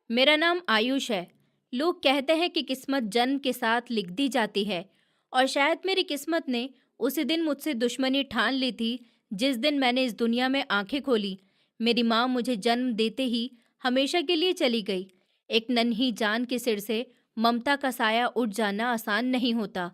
मेरा नाम आयुष है। लोग कहते हैं कि किस्मत जन्म के साथ लिख दी जाती है और शायद मेरी किस्मत ने उसी दिन मुझसे दुश्मनी ठान ली थी जिस दिन मैंने इस दुनिया में आंखें खोली। मेरी माँ मुझे जन्म देते ही हमेशा के लिए चली गई। एक नन्ही जान के सिर से ममता का साया उठ जाना आसान नहीं होता,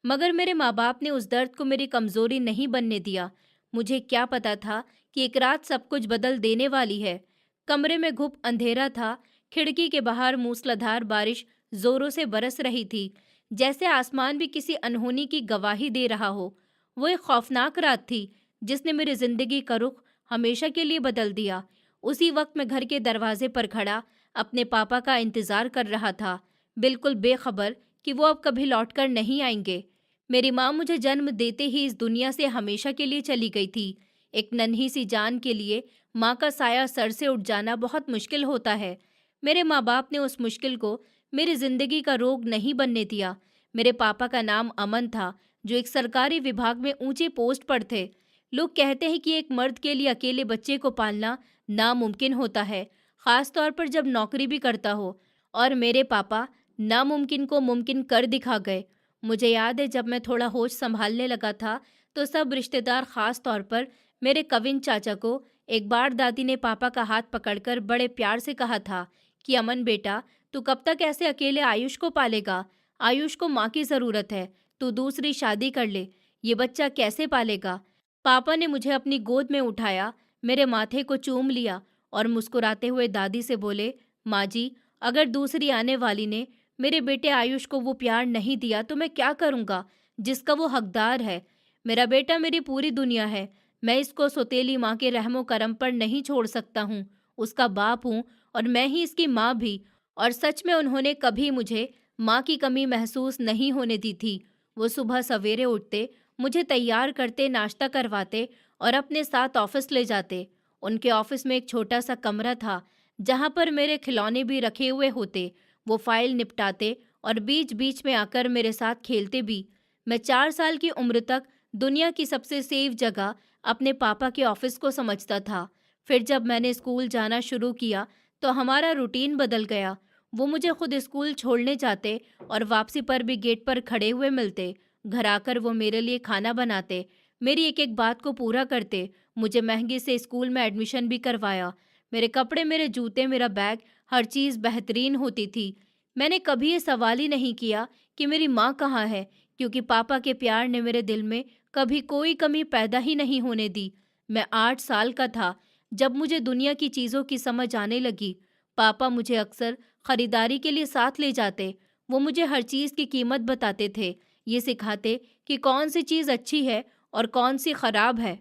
मगर मेरे माँ बाप ने उस दर्द को मेरी कमजोरी नहीं बनने दिया। मुझे क्या पता था कि एक रात सब कुछ बदल देने वाली है। कमरे में घुप अंधेरा था। खिड़की के बाहर मूसलाधार बारिश जोरों से बरस रही थी, जैसे आसमान भी किसी अनहोनी की गवाही दे रहा हो। वो एक खौफनाक रात थी जिसने मेरी जिंदगी का रुख हमेशा के लिए बदल दिया। उसी वक्त मैं घर के दरवाजे पर खड़ा अपने पापा का इंतजार कर रहा था, बिल्कुल बेखबर कि वो अब कभी लौटकर नहीं आएंगे। मेरी माँ मुझे जन्म देते ही इस दुनिया से हमेशा के लिए चली गई थी। एक नन्ही सी जान के लिए माँ का साया सर से उठ जाना बहुत मुश्किल होता है। मेरे माँ बाप ने उस मुश्किल को मेरी जिंदगी का रोग नहीं बनने दिया। मेरे पापा का नाम अमन था, जो एक सरकारी विभाग में ऊंची पोस्ट पर थे। लोग कहते हैं कि एक मर्द के लिए अकेले बच्चे को पालना नामुमकिन होता है, खास तौर पर जब नौकरी भी करता हो। और मेरे पापा नामुमकिन को मुमकिन कर दिखा गए। मुझे याद है जब मैं थोड़ा होश संभालने लगा था तो सब रिश्तेदार, खास तौर पर मेरे कविन चाचा को, एक बार दादी ने पापा का हाथ पकड़कर बड़े प्यार से कहा था कि अमन बेटा, तू कब तक ऐसे अकेले आयुष को पालेगा? आयुष को माँ की ज़रूरत है। तू दूसरी शादी कर ले। ये बच्चा कैसे पालेगा? पापा ने मुझे अपनी गोद में उठाया, मेरे माथे को चूम लिया और मुस्कुराते हुए दादी से बोले, माँ जी, अगर दूसरी आने वाली ने मेरे बेटे आयुष को वो प्यार नहीं दिया तो मैं क्या करूँगा जिसका वो हकदार है? मेरा बेटा मेरी पूरी दुनिया है। मैं इसको सौतेली माँ के रहमो करम पर नहीं छोड़ सकता हूँ। उसका बाप हूँ और मैं ही इसकी माँ भी। और सच में उन्होंने कभी मुझे माँ की कमी महसूस नहीं होने दी थी। वो सुबह सवेरे उठते, मुझे तैयार करते, नाश्ता करवाते और अपने साथ ऑफिस ले जाते। उनके ऑफिस में एक छोटा सा कमरा था जहाँ पर मेरे खिलौने भी रखे हुए होते। वो फाइल निपटाते और बीच बीच में आकर मेरे साथ खेलते भी। मैं 4 साल की उम्र तक दुनिया की सबसे सेफ जगह अपने पापा के ऑफिस को समझता था। फिर जब मैंने स्कूल जाना शुरू किया तो हमारा रूटीन बदल गया। वो मुझे खुद स्कूल छोड़ने जाते और वापसी पर भी गेट पर खड़े हुए मिलते। घर आकर वो मेरे लिए खाना बनाते, मेरी एक एक बात को पूरा करते। मुझे महंगे से स्कूल में एडमिशन भी करवाया। मेरे कपड़े, मेरे जूते, मेरा बैग, हर चीज़ बेहतरीन होती थी। मैंने कभी ये सवाल ही नहीं किया कि मेरी माँ कहाँ है, क्योंकि पापा के प्यार ने मेरे दिल में कभी कोई कमी पैदा ही नहीं होने दी। मैं 8 साल का था जब मुझे दुनिया की चीज़ों की समझ आने लगी। पापा मुझे अक्सर खरीदारी के लिए साथ ले जाते। वो मुझे हर चीज़ की कीमत बताते थे, ये सिखाते कि कौन सी चीज़ अच्छी है और कौन सी खराब है।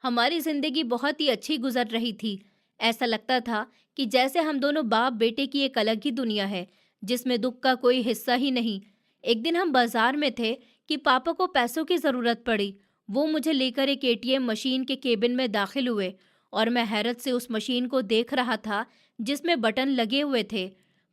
हमारी ज़िंदगी बहुत ही अच्छी गुजर रही थी। ऐसा लगता था कि जैसे हम दोनों बाप बेटे की एक अलग ही दुनिया है, जिसमें दुख का कोई हिस्सा ही नहीं। एक दिन हम बाजार में थे कि पापा को पैसों की ज़रूरत पड़ी। वो मुझे लेकर एक एटीएम मशीन के केबिन में दाखिल हुए और मैं हैरत से उस मशीन को देख रहा था जिसमें बटन लगे हुए थे।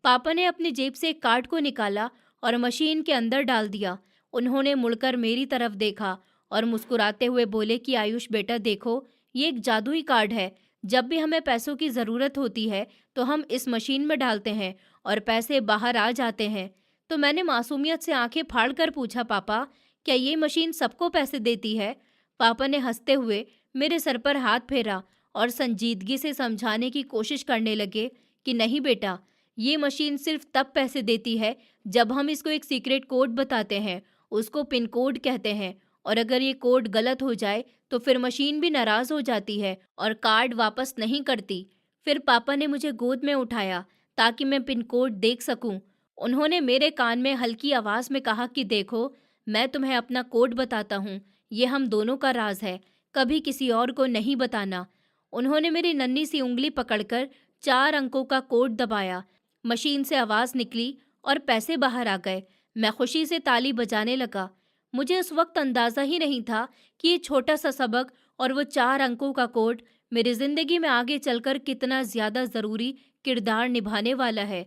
पापा ने अपनी जेब से एक कार्ड को निकाला और मशीन के अंदर डाल दिया। उन्होंने मुड़कर मेरी तरफ देखा और मुस्कुराते हुए बोले कि आयुष बेटा देखो, ये एक जादुई कार्ड है। जब भी हमें पैसों की ज़रूरत होती है तो हम इस मशीन में डालते हैं और पैसे बाहर आ जाते हैं। तो मैंने मासूमियत से आंखें फाड़ कर पूछा, पापा, क्या ये मशीन सबको पैसे देती है? पापा ने हंसते हुए मेरे सर पर हाथ फेरा और संजीदगी से समझाने की कोशिश करने लगे कि नहीं बेटा, ये मशीन सिर्फ तब पैसे देती है जब हम इसको एक सीक्रेट कोड बताते हैं। उसको पिन कोड कहते हैं। और अगर ये कोड गलत हो जाए तो फिर मशीन भी नाराज हो जाती है और कार्ड वापस नहीं करती। फिर पापा ने मुझे गोद में उठाया ताकि मैं पिन कोड देख सकूं। उन्होंने मेरे कान में हल्की आवाज में कहा कि देखो, मैं तुम्हें अपना कोड बताता हूँ। ये हम दोनों का राज है, कभी किसी और को नहीं बताना। उन्होंने मेरी नन्ही सी उंगली पकड़कर 4 अंकों का कोड दबाया। मशीन से आवाज निकली और पैसे बाहर आ गए। मैं खुशी से ताली बजाने लगा। मुझे उस वक्त अंदाजा ही नहीं था कि ये छोटा सा सबक और वो 4 अंकों का कोड मेरी जिंदगी में आगे चलकर कितना ज्यादा जरूरी किरदार निभाने वाला है।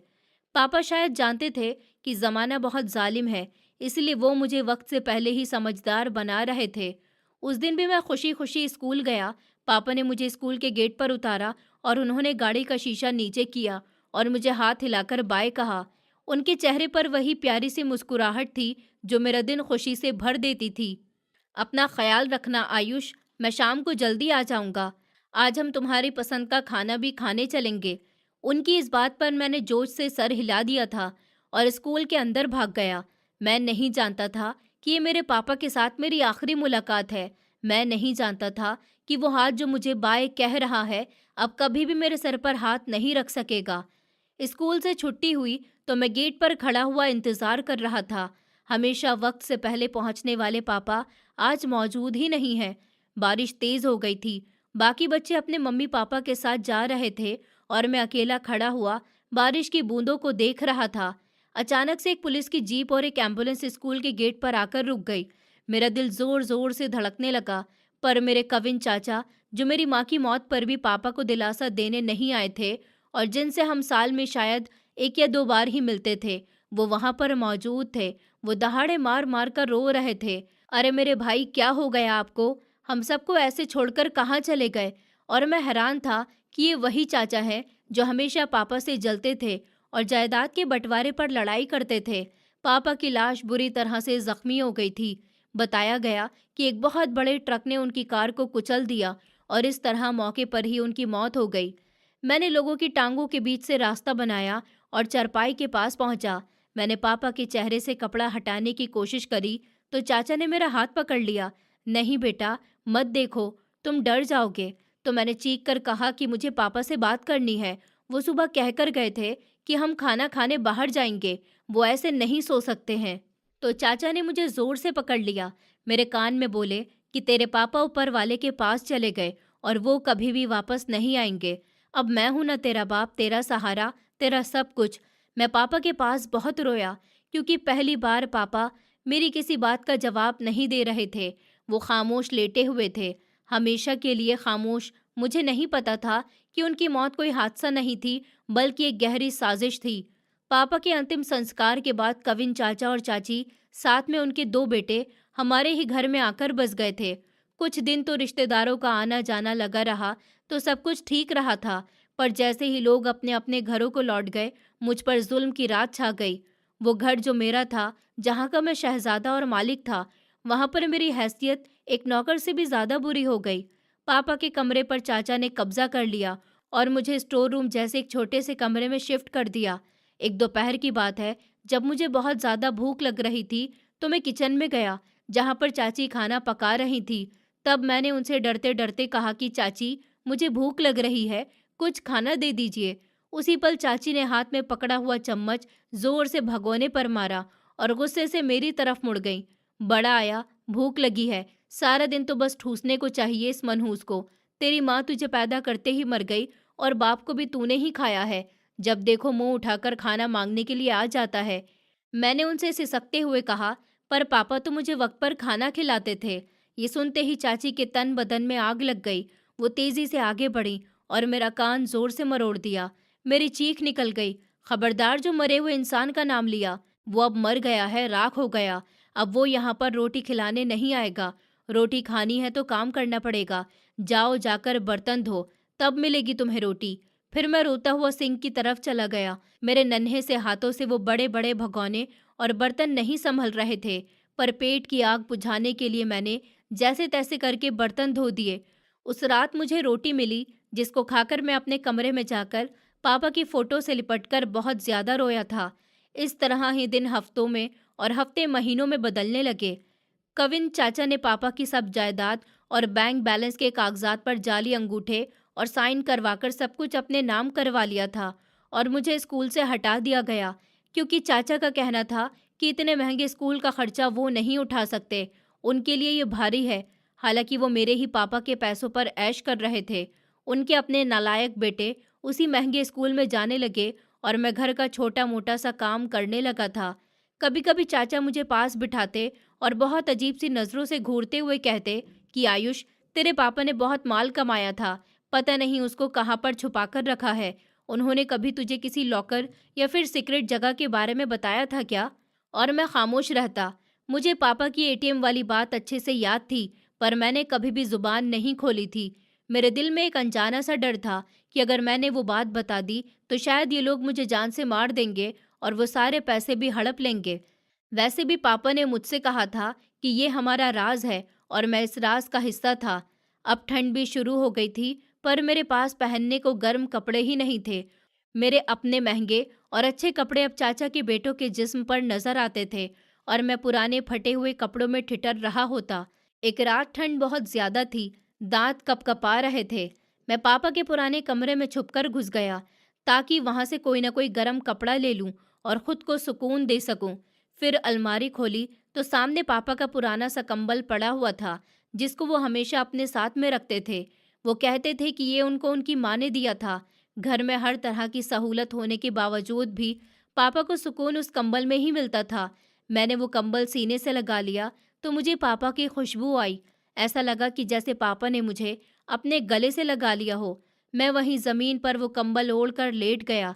पापा शायद जानते थे कि जमाना बहुत जालिम है, इसलिए वो मुझे वक्त से पहले ही समझदार बना रहे थे। उस दिन भी मैं खुशी खुशी स्कूल गया। पापा ने मुझे स्कूल के गेट पर उतारा और उन्होंने गाड़ी का शीशा नीचे किया और मुझे हाथ हिलाकर बाय कहा। उनके चेहरे पर वही प्यारी सी मुस्कुराहट थी जो मेरा दिन खुशी से भर देती थी। अपना ख्याल रखना आयुष, मैं शाम को जल्दी आ जाऊंगा। आज हम तुम्हारी पसंद का खाना भी खाने चलेंगे। उनकी इस बात पर मैंने जोश से सर हिला दिया था और स्कूल के अंदर भाग गया। मैं नहीं जानता था कि ये मेरे पापा के साथ मेरी आखिरी मुलाकात है। मैं नहीं जानता था कि वो हाथ जो मुझे बाय कह रहा है अब कभी भी मेरे सर पर हाथ नहीं रख सकेगा। स्कूल से छुट्टी हुई तो मैं गेट पर खड़ा हुआ इंतजार कर रहा था। हमेशा वक्त से पहले पहुंचने वाले पापा आज मौजूद ही नहीं है। बारिश तेज हो गई थी। बाकी बच्चे अपने मम्मी पापा के साथ जा रहे थे और मैं अकेला खड़ा हुआ बारिश की बूंदों को देख रहा था। अचानक से एक पुलिस की जीप और एक एम्बुलेंस स्कूल के गेट पर आकर रुक गई। मेरा दिल जोर जोर से धड़कने लगा, पर मेरे कविन चाचा, जो मेरी माँ की मौत पर भी पापा को दिलासा देने नहीं आए थे और जिनसे हम साल में शायद 1 या 2 बार ही मिलते थे, वो वहां पर मौजूद थे। वो दहाड़े मार मार कर रो रहे थे। अरे मेरे भाई, क्या हो गया आपको? हम सबको ऐसे छोड़कर कहाँ चले गए? और मैं हैरान था कि ये वही चाचा हैं जो हमेशा पापा से जलते थे और जायदाद के बंटवारे पर लड़ाई करते थे। पापा की लाश बुरी तरह से जख्मी हो गई थी। बताया गया कि एक बहुत बड़े ट्रक ने उनकी कार को कुचल दिया और इस तरह मौके पर ही उनकी मौत हो गई। मैंने लोगों की टांगों के बीच से रास्ता बनाया और चारपाई के पास पहुंचा। मैंने पापा के चेहरे से कपड़ा हटाने की कोशिश करी तो चाचा ने मेरा हाथ पकड़ लिया। नहीं बेटा, मत देखो, तुम डर जाओगे। तो मैंने चीख कर कहा कि मुझे पापा से बात करनी है। वो सुबह कहकर गए थे कि हम खाना खाने बाहर जाएंगे। वो ऐसे नहीं सो सकते हैं। तो चाचा ने मुझे जोर से पकड़ लिया। मेरे कान में बोले कि तेरे पापा ऊपर वाले के पास चले गए और वो कभी भी वापस नहीं आएंगे। अब मैं हूं ना तेरा बाप, तेरा सहारा, तेरा सब कुछ। मैं पापा के पास बहुत रोया क्योंकि पहली बार पापा मेरी किसी बात का जवाब नहीं दे रहे थे। वो खामोश लेटे हुए थे, हमेशा के लिए खामोश। मुझे नहीं पता था कि उनकी मौत कोई हादसा नहीं थी, बल्कि एक गहरी साजिश थी। पापा के अंतिम संस्कार के बाद कविन चाचा और चाची, साथ में उनके 2 बेटे, हमारे ही घर में आकर बस गए थे। कुछ दिन तो रिश्तेदारों का आना जाना लगा रहा तो सब कुछ ठीक रहा था, पर जैसे ही लोग अपने अपने घरों को लौट गए, मुझ पर जुल्म की रात छा गई। वो घर जो मेरा था, जहाँ का मैं शहजादा और मालिक था, वहाँ पर मेरी हैसियत एक नौकर से भी ज्यादा बुरी हो गई। पापा के कमरे पर चाचा ने कब्जा कर लिया और मुझे स्टोर रूम जैसे एक छोटे से कमरे में शिफ्ट कर दिया। एक दोपहर की बात है, जब मुझे बहुत ज्यादा भूख लग रही थी तो मैं किचन में गया जहाँ पर चाची खाना पका रही थी। तब मैंने उनसे डरते डरते कहा कि चाची, मुझे भूख लग रही है, कुछ खाना दे दीजिए। उसी पल चाची ने हाथ में पकड़ा हुआ चम्मच जोर से भगोने पर मारा और गुस्से से मेरी तरफ मुड़ गई। बड़ा आया, भूख लगी है, सारा दिन तो बस ठूसने को चाहिए इस मनहूस को। तेरी माँ तुझे पैदा करते ही मर गई और बाप को भी तूने ही खाया है। जब देखो मुंह उठाकर खाना मांगने के लिए आ जाता है। मैंने उनसे सिसकते हुए कहा, पर पापा तो मुझे वक्त पर खाना खिलाते थे। ये सुनते ही चाची के तन बदन में आग लग गई। वो तेजी से आगे बढ़ी और मेरा कान जोर से मरोड़ दिया। मेरी चीख निकल गई। खबरदार, जो मरे हुए इंसान का नाम लिया, वो अब मर गया है, राख हो गया। अब वो यहाँ पर रोटी खिलाने नहीं आएगा। रोटी खानी है तो काम करना पड़ेगा। जाओ, जाकर बर्तन धो, तब मिलेगी तुम्हें रोटी। फिर मैं रोता हुआ सिंक की तरफ चला गया। मेरे नन्हे से हाथों से वो बड़े बड़े भगोने और बर्तन नहीं संभल रहे थे, पर पेट की आग बुझाने के लिए मैंने जैसे तैसे करके बर्तन धो दिए। उस रात मुझे रोटी मिली, जिसको खाकर मैं अपने कमरे में जाकर पापा की फोटो से लिपटकर बहुत ज्यादा रोया था। इस तरह ही दिन हफ्तों में और हफ्ते महीनों में बदलने लगे। कविन चाचा ने पापा की सब जायदाद और बैंक बैलेंस के कागजात पर जाली अंगूठे और साइन करवाकर सब कुछ अपने नाम करवा लिया था और मुझे स्कूल से हटा दिया गया, क्योंकि चाचा का कहना था कि इतने महंगे स्कूल का खर्चा वो नहीं उठा सकते, उनके लिए ये भारी है। हालांकि वो मेरे ही पापा के पैसों पर ऐश कर रहे थे। उनके अपने नालायक बेटे उसी महंगे स्कूल में जाने लगे और मैं घर का छोटा मोटा सा काम करने लगा था। कभी कभी चाचा मुझे पास बिठाते और बहुत अजीब सी नज़रों से घूरते हुए कहते कि आयुष, तेरे पापा ने बहुत माल कमाया था, पता नहीं उसको कहाँ पर छुपा कर रखा है। उन्होंने कभी तुझे किसी लॉकर या फिर सीक्रेट जगह के बारे में बताया था क्या? और मैं खामोश रहता। मुझे पापा की एटीएम वाली बात अच्छे से याद थी, पर मैंने कभी भी जुबान नहीं खोली थी। मेरे दिल में एक अनजाना सा डर था कि अगर मैंने वो बात बता दी तो शायद ये लोग मुझे जान से मार देंगे और वो सारे पैसे भी हड़प लेंगे। वैसे भी पापा ने मुझसे कहा था कि ये हमारा राज है और मैं इस राज का हिस्सा था। अब ठंड भी शुरू हो गई थी, पर मेरे पास पहनने को गर्म कपड़े ही नहीं थे। मेरे अपने महंगे और अच्छे कपड़े अब चाचा के बेटों के जिस्म पर नजर आते थे और मैं पुराने फटे हुए कपड़ों में ठिठर रहा होता। एक रात ठंड बहुत ज्यादा थी, दांत कपकपा रहे थे। मैं पापा के पुराने कमरे में छुपकर घुस गया ताकि वहां से कोई ना कोई गर्म कपड़ा ले लूं और खुद को सुकून दे सकूं। फिर अलमारी खोली तो सामने पापा का पुराना सा कंबल पड़ा हुआ था, जिसको वो हमेशा अपने साथ में रखते थे। वो कहते थे कि ये उनको उनकी माँ ने दिया था। घर में हर तरह की सहूलत होने के बावजूद भी पापा को सुकून उस कंबल में ही मिलता था। मैंने वो कंबल सीने से लगा लिया तो मुझे पापा की खुशबू आई। ऐसा लगा कि जैसे पापा ने मुझे अपने गले से लगा लिया हो। मैं वहीं जमीन पर वो कंबल ओढ़कर लेट गया।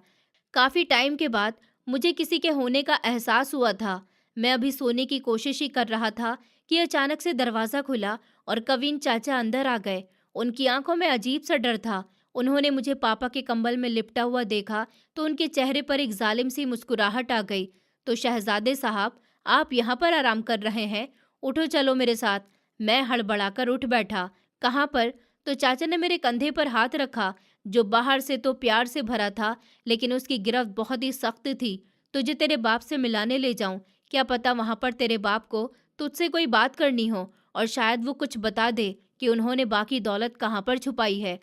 काफी टाइम के बाद मुझे किसी के होने का एहसास हुआ था। मैं अभी सोने की कोशिश ही कर रहा था कि अचानक से दरवाजा खुला और कविन चाचा अंदर आ गए। उनकी आंखों में अजीब सा डर था। उन्होंने मुझे पापा के कंबल में लिपटा हुआ देखा तो उनके चेहरे पर एक जालिम सी मुस्कुराहट आ गई। तो शहजादे साहब, आप यहाँ पर आराम कर रहे हैं? उठो, चलो मेरे साथ। मैं हड़बड़ाकर उठ बैठा। कहाँ पर? तो चाचा ने मेरे कंधे पर हाथ रखा, जो बाहर से तो प्यार से भरा था, लेकिन उसकी गिरफ्त बहुत ही सख्त थी। तुझे तेरे बाप से मिलाने ले जाऊं? क्या पता वहां पर तेरे बाप को तुझसे कोई बात करनी हो और शायद वो कुछ बता दे कि उन्होंने बाकी दौलत कहाँ पर छुपाई है।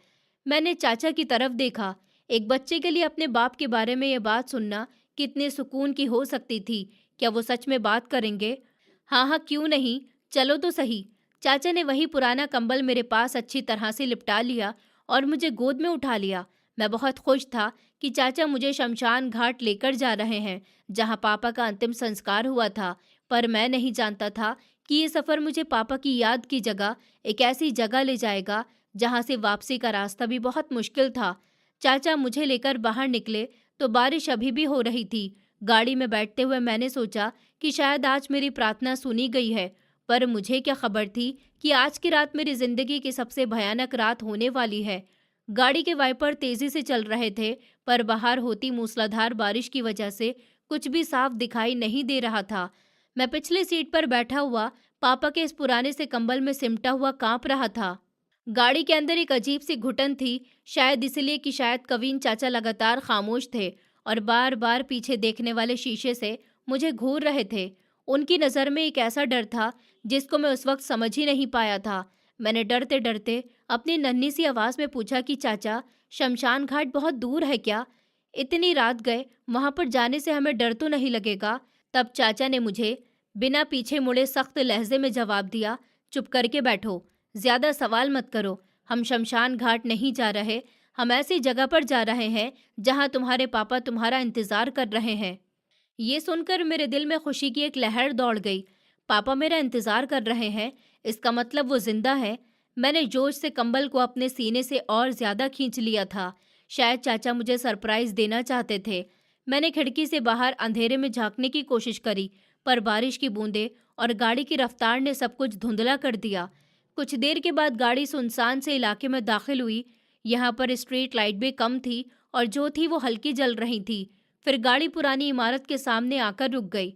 मैंने चाचा की तरफ देखा। एक बच्चे के लिए अपने बाप के बारे में यह बात सुनना कितने सुकून की हो सकती थी। क्या वो सच में बात करेंगे? हाँ हाँ, क्यों नहीं, चलो तो सही। चाचा ने वही पुराना कंबल मेरे पास अच्छी तरह से लिपटा लिया और मुझे गोद में उठा लिया। मैं बहुत खुश था कि चाचा मुझे शमशान घाट लेकर जा रहे हैं, जहां पापा का अंतिम संस्कार हुआ था। पर मैं नहीं जानता था कि ये सफ़र मुझे पापा की याद की जगह एक ऐसी जगह ले जाएगा जहां से वापसी का रास्ता भी बहुत मुश्किल था। चाचा मुझे लेकर बाहर निकले तो बारिश अभी भी हो रही थी। गाड़ी में बैठते हुए मैंने सोचा कि शायद आज मेरी प्रार्थना सुनी गई है, पर मुझे क्या खबर थी कि आज की रात मेरी जिंदगी की सबसे भयानक रात होने वाली है। गाड़ी के वाइपर तेजी से चल रहे थे, पर बाहर होती मूसलाधार बारिश की वजह से कुछ भी साफ दिखाई नहीं दे रहा था। मैं पिछली सीट पर बैठा हुआ पापा के इस पुराने से कंबल में सिमटा हुआ कांप रहा था। गाड़ी के अंदर एक अजीब सी घुटन थी, शायद इसलिए कि शायद कवीन चाचा लगातार खामोश थे और बार बार पीछे देखने वाले शीशे से मुझे घूर रहे थे। उनकी नज़र में एक ऐसा डर था जिसको मैं उस वक्त समझ ही नहीं पाया था। मैंने डरते डरते अपनी नन्ही सी आवाज़ में पूछा कि चाचा, शमशान घाट बहुत दूर है क्या? इतनी रात गए, वहां पर जाने से हमें डर तो नहीं लगेगा? तब चाचा ने मुझे बिना पीछे मुड़े सख्त लहजे में जवाब दिया, चुप करके बैठो, ज्यादा सवाल मत करो। हम शमशान घाट नहीं जा रहे, हम ऐसी जगह पर जा रहे हैं जहां तुम्हारे पापा तुम्हारा इंतजार कर रहे हैं। ये सुनकर मेरे दिल में खुशी की एक लहर दौड़ गई। पापा मेरा इंतजार कर रहे हैं, इसका मतलब वो जिंदा है। मैंने जोश से कंबल को अपने सीने से और ज्यादा खींच लिया था। शायद चाचा मुझे सरप्राइज देना चाहते थे। मैंने खिड़की से बाहर अंधेरे में झांकने की कोशिश करी, पर बारिश की बूंदें और गाड़ी की रफ्तार ने सब कुछ धुंधला कर दिया। कुछ देर के बाद गाड़ी सुनसान से इलाके में दाखिल हुई। यहाँ पर स्ट्रीट लाइट भी कम थी और जो थी वो हल्की जल रही थी। फिर गाड़ी पुरानी इमारत के सामने आकर रुक गई।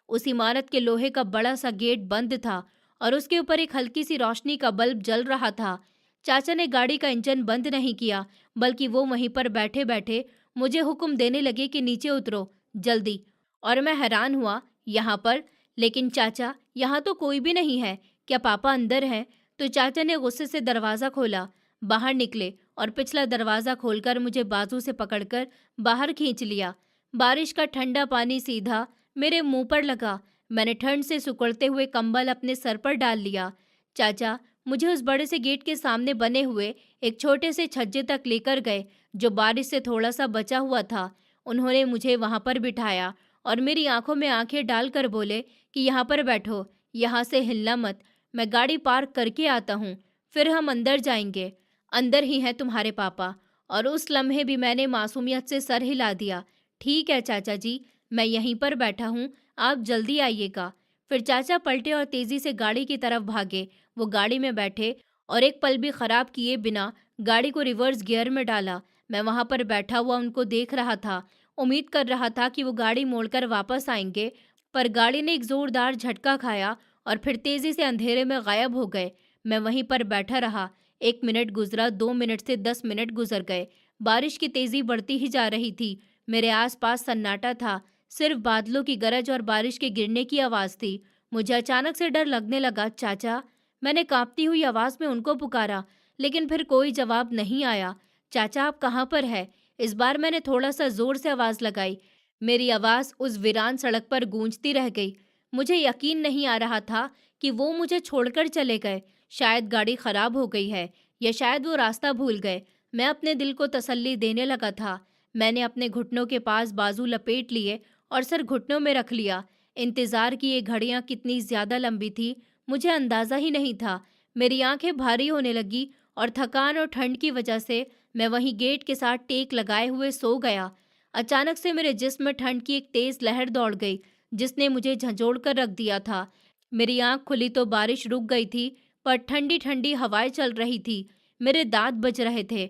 उस इमारत के लोहे का बड़ा सा गेट बंद था और उसके ऊपर एक हल्की सी रोशनी का बल्ब जल रहा था। चाचा ने गाड़ी का इंजन बंद नहीं किया, बल्कि वो वहीं पर बैठे बैठे मुझे हुक्म देने लगे कि नीचे उतरो, जल्दी। और मैं हैरान हुआ, यहाँ पर? लेकिन चाचा, यहाँ तो कोई भी नहीं है। क्या पापा अंदर हैं? तो चाचा ने गुस्से से दरवाज़ा खोला, बाहर निकले और पिछला दरवाज़ा खोलकर मुझे बाजू से पकड़कर बाहर खींच लिया। बारिश का ठंडा पानी सीधा मेरे मुंह पर लगा। मैंने ठंड से सिकुड़ते हुए कंबल अपने सर पर डाल लिया। चाचा मुझे उस बड़े से गेट के सामने बने हुए एक छोटे से छज्जे तक लेकर गए, जो बारिश से थोड़ा सा बचा हुआ था। उन्होंने मुझे वहां पर बिठाया और मेरी आंखों में आंखें डालकर बोले कि यहाँ पर बैठो, यहाँ से हिलना मत, मैं गाड़ी पार्क करके आता हूँ, फिर हम अंदर जाएंगे। अंदर ही हैं तुम्हारे पापा। और उस लम्हे भी मैंने मासूमियत से सर हिला दिया। ठीक है चाचा जी, मैं यहीं पर बैठा हूँ, आप जल्दी आइएगा। फिर चाचा पलटे और तेजी से गाड़ी की तरफ भागे। वो गाड़ी में बैठे और एक पल भी खराब किए बिना गाड़ी को रिवर्स गियर में डाला। मैं वहां पर बैठा हुआ उनको देख रहा था। उम्मीद कर रहा था कि वो गाड़ी मोड़कर वापस आएंगे, पर गाड़ी ने एक जोरदार झटका खाया और फिर तेजी से अंधेरे में गायब हो गए। मैं वहीं पर बैठा रहा। 1 मिनट गुजरा, 2 मिनट से 10 मिनट गुजर गए। बारिश की तेजी बढ़ती ही जा रही थी। मेरे आसपास सन्नाटा था, सिर्फ बादलों की गरज और बारिश के गिरने की आवाज थी। मुझे अचानक से डर लगने लगा। चाचा, मैंने कांपती हुई आवाज में उनको पुकारा, लेकिन फिर कोई जवाब नहीं आया। चाचा, आप कहाँ पर है? इस बार मैंने थोड़ा सा जोर से आवाज लगाई। मेरी आवाज उस वीरान सड़क पर गूंजती रह गई। मुझे यकीन नहीं आ रहा था कि वो मुझे छोड़कर चले गए। शायद गाड़ी खराब हो गई है, या शायद वो रास्ता भूल गए। मैं अपने दिल को तसल्ली देने लगा था। मैंने अपने घुटनों के पास बाजू लपेट लिए और सर घुटनों में रख लिया। इंतजार की ये घड़ियां कितनी ज्यादा लंबी थी, मुझे अंदाजा ही नहीं था। मेरी आंखें भारी होने लगी और थकान और ठंड की वजह से मैं वहीं गेट के साथ टेक लगाए हुए सो गया। अचानक से मेरे जिस्म में ठंड की एक तेज लहर दौड़ गई, जिसने मुझे झंझोड़ कर रख दिया था। मेरी आंख खुली तो बारिश रुक गई थी, पर ठंडी ठंडी हवाएं चल रही थी। मेरे दांत बज रहे थे।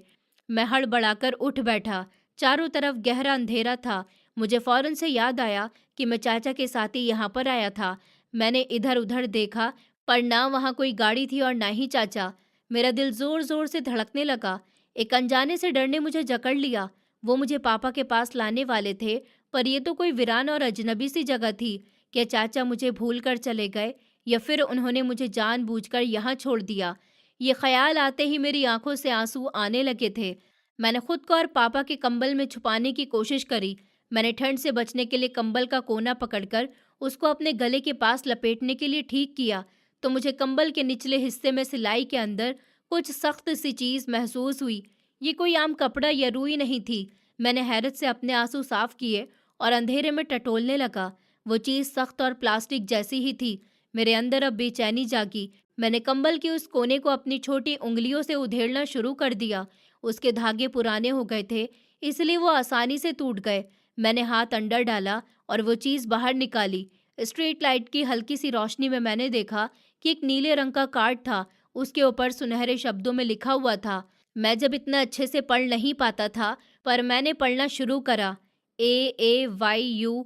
मैं हड़बड़ाकर उठ बैठा। चारों तरफ गहरा अंधेरा था। मुझे फौरन से याद आया कि मैं चाचा के साथ ही यहाँ पर आया था। मैंने इधर उधर देखा, पर ना वहाँ कोई गाड़ी थी और ना ही चाचा। मेरा दिल जोर जोर से धड़कने लगा। एक अनजाने से डर ने मुझे जकड़ लिया। वो मुझे पापा के पास लाने वाले थे, पर ये तो कोई वीरान और अजनबी सी जगह थी। क्या चाचा मुझे भूल कर चले गए, या फिर उन्होंने मुझे जानबूझकर यहाँ छोड़ दिया? ये ख्याल आते ही मेरी आंखों से आंसू आने लगे थे। मैंने खुद को और पापा के कंबल में छुपाने की कोशिश करी। मैंने ठंड से बचने के लिए कंबल का कोना पकड़कर उसको अपने गले के पास लपेटने के लिए ठीक किया, तो मुझे कंबल के निचले हिस्से में सिलाई के अंदर कुछ सख्त सी चीज महसूस हुई। ये कोई आम कपड़ा या रुई नहीं थी। मैंने हैरत से अपने आंसू साफ किए और अंधेरे में टटोलने लगा। वो चीज सख्त और प्लास्टिक जैसी ही थी। मेरे अंदर अब बेचैनी जागी। मैंने कंबल के उस कोने को अपनी छोटी उंगलियों से उधेड़ना शुरू कर दिया। उसके धागे पुराने हो गए थे, इसलिए वो आसानी से टूट गए। मैंने हाथ अंदर डाला और वो चीज बाहर निकाली। स्ट्रीट लाइट की हल्की सी रोशनी में मैंने देखा कि एक नीले रंग का कार्ड था। उसके ऊपर सुनहरे शब्दों में लिखा हुआ था। मैं जब इतना अच्छे से पढ़ नहीं पाता था, पर मैंने पढ़ना शुरू करा। AAYUSH,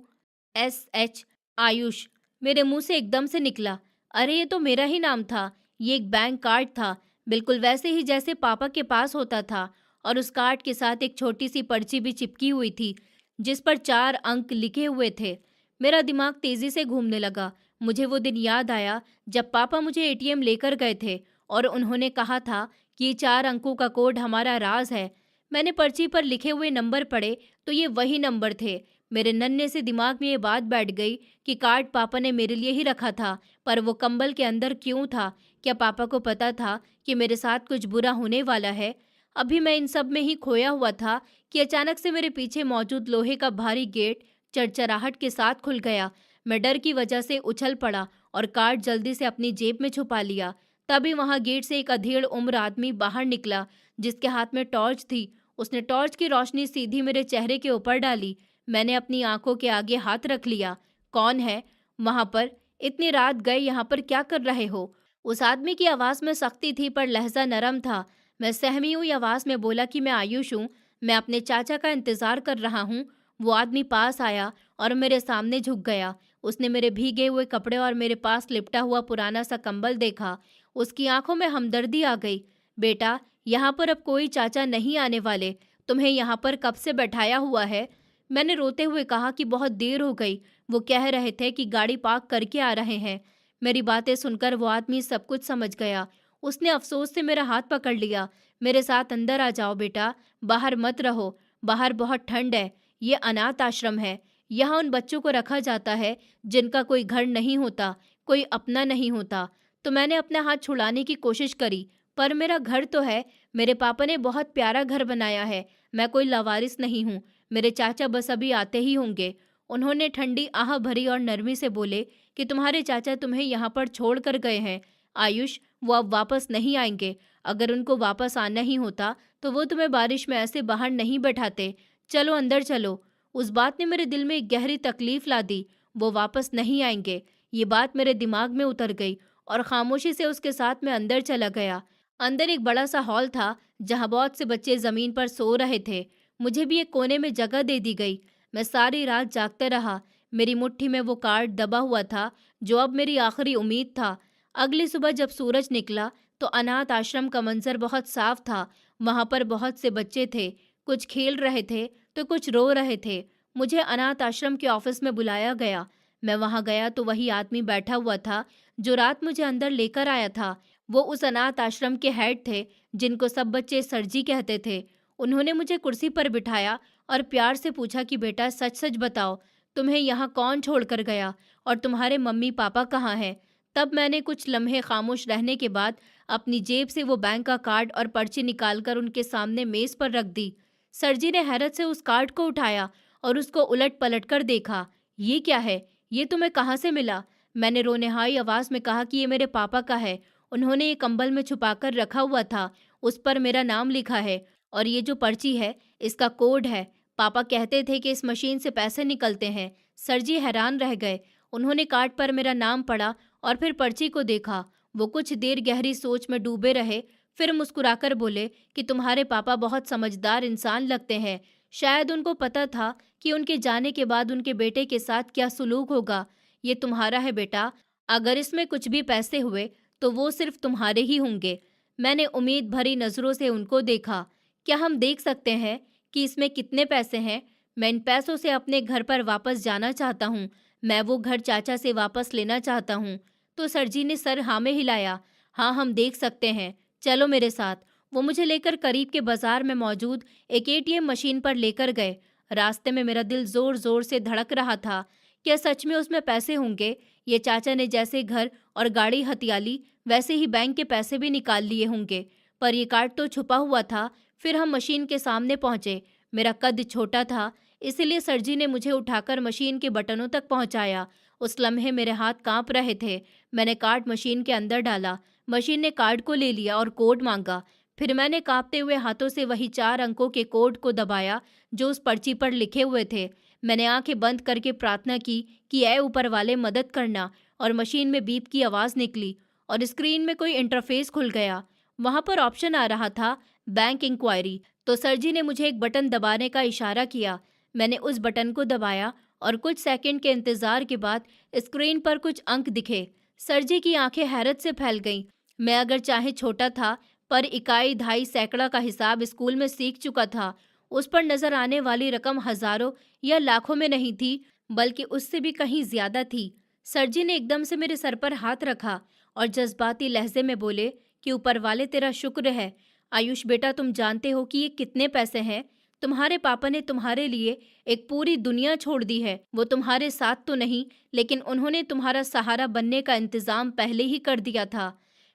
आयुष। मेरे मुंह से एकदम से निकला। अरे, ये तो मेरा ही नाम था। ये एक बैंक कार्ड था, बिल्कुल वैसे ही जैसे पापा के पास होता था। और उस कार्ड के साथ एक छोटी सी पर्ची भी चिपकी हुई थी, जिस पर 4 अंक लिखे हुए थे। मेरा दिमाग तेजी से घूमने लगा। मुझे वो दिन याद आया जब पापा मुझे एटीएम लेकर गए थे और उन्होंने कहा था कि ये 4 अंकों का कोड हमारा राज है। मैंने पर्ची पर लिखे हुए नंबर पढ़े तो ये वही नंबर थे। मेरे नन्हे से दिमाग में ये बात बैठ गई कि कार्ड पापा ने मेरे लिए ही रखा था, पर वो कंबल के अंदर क्यों था? क्या पापा को पता था कि मेरे साथ कुछ बुरा होने वाला है? अभी मैं इन सब में ही खोया हुआ था कि अचानक से मेरे पीछे मौजूद लोहे का भारी गेट चरचराहट के साथ खुल गया। मैं डर की वजह से उछल पड़ा और कार्ड जल्दी से अपनी जेब में छुपा लिया। तभी वहां गेट से एक अधेड़ उम्र आदमी बाहर निकला, जिसके हाथ में टॉर्च थी। उसने टॉर्च की रोशनी सीधी मेरे चेहरे के ऊपर डाली। मैंने अपनी आंखों के आगे हाथ रख लिया। कौन है वहां पर? इतनी रात गए यहाँ पर क्या कर रहे हो? उस आदमी की आवाज में सख्ती थी, पर लहजा नरम था। मैं सहमी हुई आवाज में बोला कि मैं आयुष हूँ, मैं अपने चाचा का इंतजार कर रहा हूँ। वो आदमी पास आया और मेरे सामने झुक गया। उसने मेरे भीगे हुए कपड़े और मेरे पास लिपटा हुआ पुराना सा कंबल देखा। उसकी आंखों में हमदर्दी आ गई। बेटा, यहाँ पर अब कोई चाचा नहीं आने वाले। तुम्हें यहाँ पर कब से बैठाया हुआ है? मैंने रोते हुए कहा कि बहुत देर हो गई। वो कह रहे थे कि गाड़ी पार्क करके आ रहे हैं। मेरी बातें सुनकर वो आदमी सब कुछ समझ गया। उसने अफसोस से मेरा हाथ पकड़ लिया। मेरे साथ अंदर आ जाओ बेटा, बाहर मत रहो। बाहर बहुत ठंड है। ये अनाथ आश्रम है। यहाँ उन बच्चों को रखा जाता है जिनका कोई घर नहीं होता, कोई अपना नहीं होता। तो मैंने अपना हाथ छुड़ाने की कोशिश करी, पर मेरा घर तो है। मेरे पापा ने बहुत प्यारा घर बनाया है। मैं कोई लावारिस नहीं हूँ। मेरे चाचा बस अभी आते ही होंगे। उन्होंने ठंडी आह भरी और नरमी से बोले कि तुम्हारे चाचा तुम्हें यहाँ पर छोड़ कर गए हैं आयुष। वो अब वापस नहीं आएंगे। अगर उनको वापस आना ही होता तो वो तुम्हें बारिश में ऐसे बाहर नहीं बैठाते। चलो अंदर चलो। उस बात ने मेरे दिल में एक गहरी तकलीफ ला दी। वो वापस नहीं आएंगे, ये बात मेरे दिमाग में उतर गई और खामोशी से उसके साथ मैं अंदर चला गया। अंदर एक बड़ा सा हॉल था, जहाँ बहुत से बच्चे ज़मीन पर सो रहे थे। मुझे भी एक कोने में जगह दे दी गई। मैं सारी रात जागता रहा। मेरी मुट्ठी में वो कार्ड दबा हुआ था जो अब मेरी आखिरी उम्मीद था। अगली सुबह जब सूरज निकला तो अनाथ आश्रम का मंजर बहुत साफ था। वहाँ पर बहुत से बच्चे थे, कुछ खेल रहे थे तो कुछ रो रहे थे। मुझे अनाथ आश्रम के ऑफिस में बुलाया गया। मैं वहाँ गया तो वही आदमी बैठा हुआ था जो रात मुझे अंदर लेकर आया था। वो उस अनाथ आश्रम के हेड थे जिनको सब बच्चे सरजी कहते थे। उन्होंने मुझे कुर्सी पर बिठाया और प्यार से पूछा कि बेटा सच सच बताओ, तुम्हें यहाँ कौन छोड़ कर गया और तुम्हारे मम्मी पापा कहाँ हैं? तब मैंने कुछ लम्हे खामोश रहने के बाद अपनी जेब से वो बैंक का कार्ड और पर्ची निकालकर उनके सामने मेज पर रख दी। सरजी ने हैरत से उस कार्ड को उठाया और उसको उलट पलट कर देखा। ये क्या है? ये तुम्हें कहाँ से मिला? मैंने रोनेहाई आवाज में कहा कि ये मेरे पापा का है। उन्होंने ये कंबल में छुपाकर रखा हुआ था। उस पर मेरा नाम लिखा है और ये जो पर्ची है इसका कोड है। पापा कहते थे कि इस मशीन से पैसे निकलते हैं। सरजी हैरान रह गए। उन्होंने कार्ड पर मेरा नाम पढ़ा और फिर पर्ची को देखा। वो कुछ देर गहरी सोच में डूबे रहे, फिर मुस्कुराकर बोले कि तुम्हारे पापा बहुत समझदार इंसान लगते हैं। शायद उनको पता था कि उनके जाने के बाद उनके बेटे के साथ क्या सुलूक होगा। ये तुम्हारा है बेटा, अगर इसमें कुछ भी पैसे हुए तो वो सिर्फ तुम्हारे ही होंगे। मैंने उम्मीद भरी नज़रों से उनको देखा। क्या हम देख सकते हैं कि इसमें कितने पैसे हैं? मैं इन पैसों से अपने घर पर वापस जाना चाहता हूँ। मैं वो घर चाचा से वापस लेना चाहता हूँ। तो सरजी ने सर हाँ में हिलाया। हाँ, हम देख सकते हैं, चलो मेरे साथ। वो मुझे लेकर करीब के बाजार में मौजूद एक एटीएम मशीन पर लेकर गए। रास्ते में मेरा दिल जोर जोर से धड़क रहा था। क्या सच में उसमें पैसे होंगे? ये चाचा ने जैसे घर और गाड़ी हथिया ली वैसे ही बैंक के पैसे भी निकाल लिए होंगे। पर ये कार्ड तो छुपा हुआ था। फिर हम मशीन के सामने पहुंचे। मेरा कद छोटा था, इसलिए सरजी ने मुझे उठाकर मशीन के बटनों तक पहुंचाया। उस लम्हे मेरे हाथ कांप रहे थे। मैंने कार्ड मशीन के अंदर डाला। मशीन ने कार्ड को ले लिया और कोड मांगा। फिर मैंने कांपते हुए हाथों से वही 4 अंकों के कोड को दबाया जो उस पर्ची पर लिखे हुए थे। मैंने आंखें बंद करके प्रार्थना की कि ऐ ऊपर वाले मदद करना, और मशीन में बीप की आवाज़ निकली और स्क्रीन में कोई इंटरफेस खुल गया। वहां पर ऑप्शन आ रहा था बैंक इंक्वायरी। तो सरजी ने मुझे एक बटन दबाने का इशारा किया। मैंने उस बटन को दबाया और कुछ सेकंड के इंतजार के बाद स्क्रीन पर कुछ अंक दिखे। सरजी की आंखें हैरत से फैल गईं। मैं अगर चाहे छोटा था, पर इकाई, दहाई, सैकड़ा का हिसाब स्कूल में सीख चुका था। उस पर नजर आने वाली रकम हजारों या लाखों में नहीं थी, बल्कि उससे भी कहीं ज्यादा थी। सरजी ने एकदम से मेरे सर पर हाथ रखा और जज्बाती लहजे में बोले कि ऊपर वाले तेरा शुक्र है। आयुष बेटा, तुम जानते हो कि ये कितने पैसे हैं? तुम्हारे पापा ने तुम्हारे लिए एक पूरी दुनिया छोड़ दी है। वो तुम्हारे साथ तो नहीं, लेकिन उन्होंने तुम्हारा सहारा बनने का इंतजाम पहले ही कर दिया था।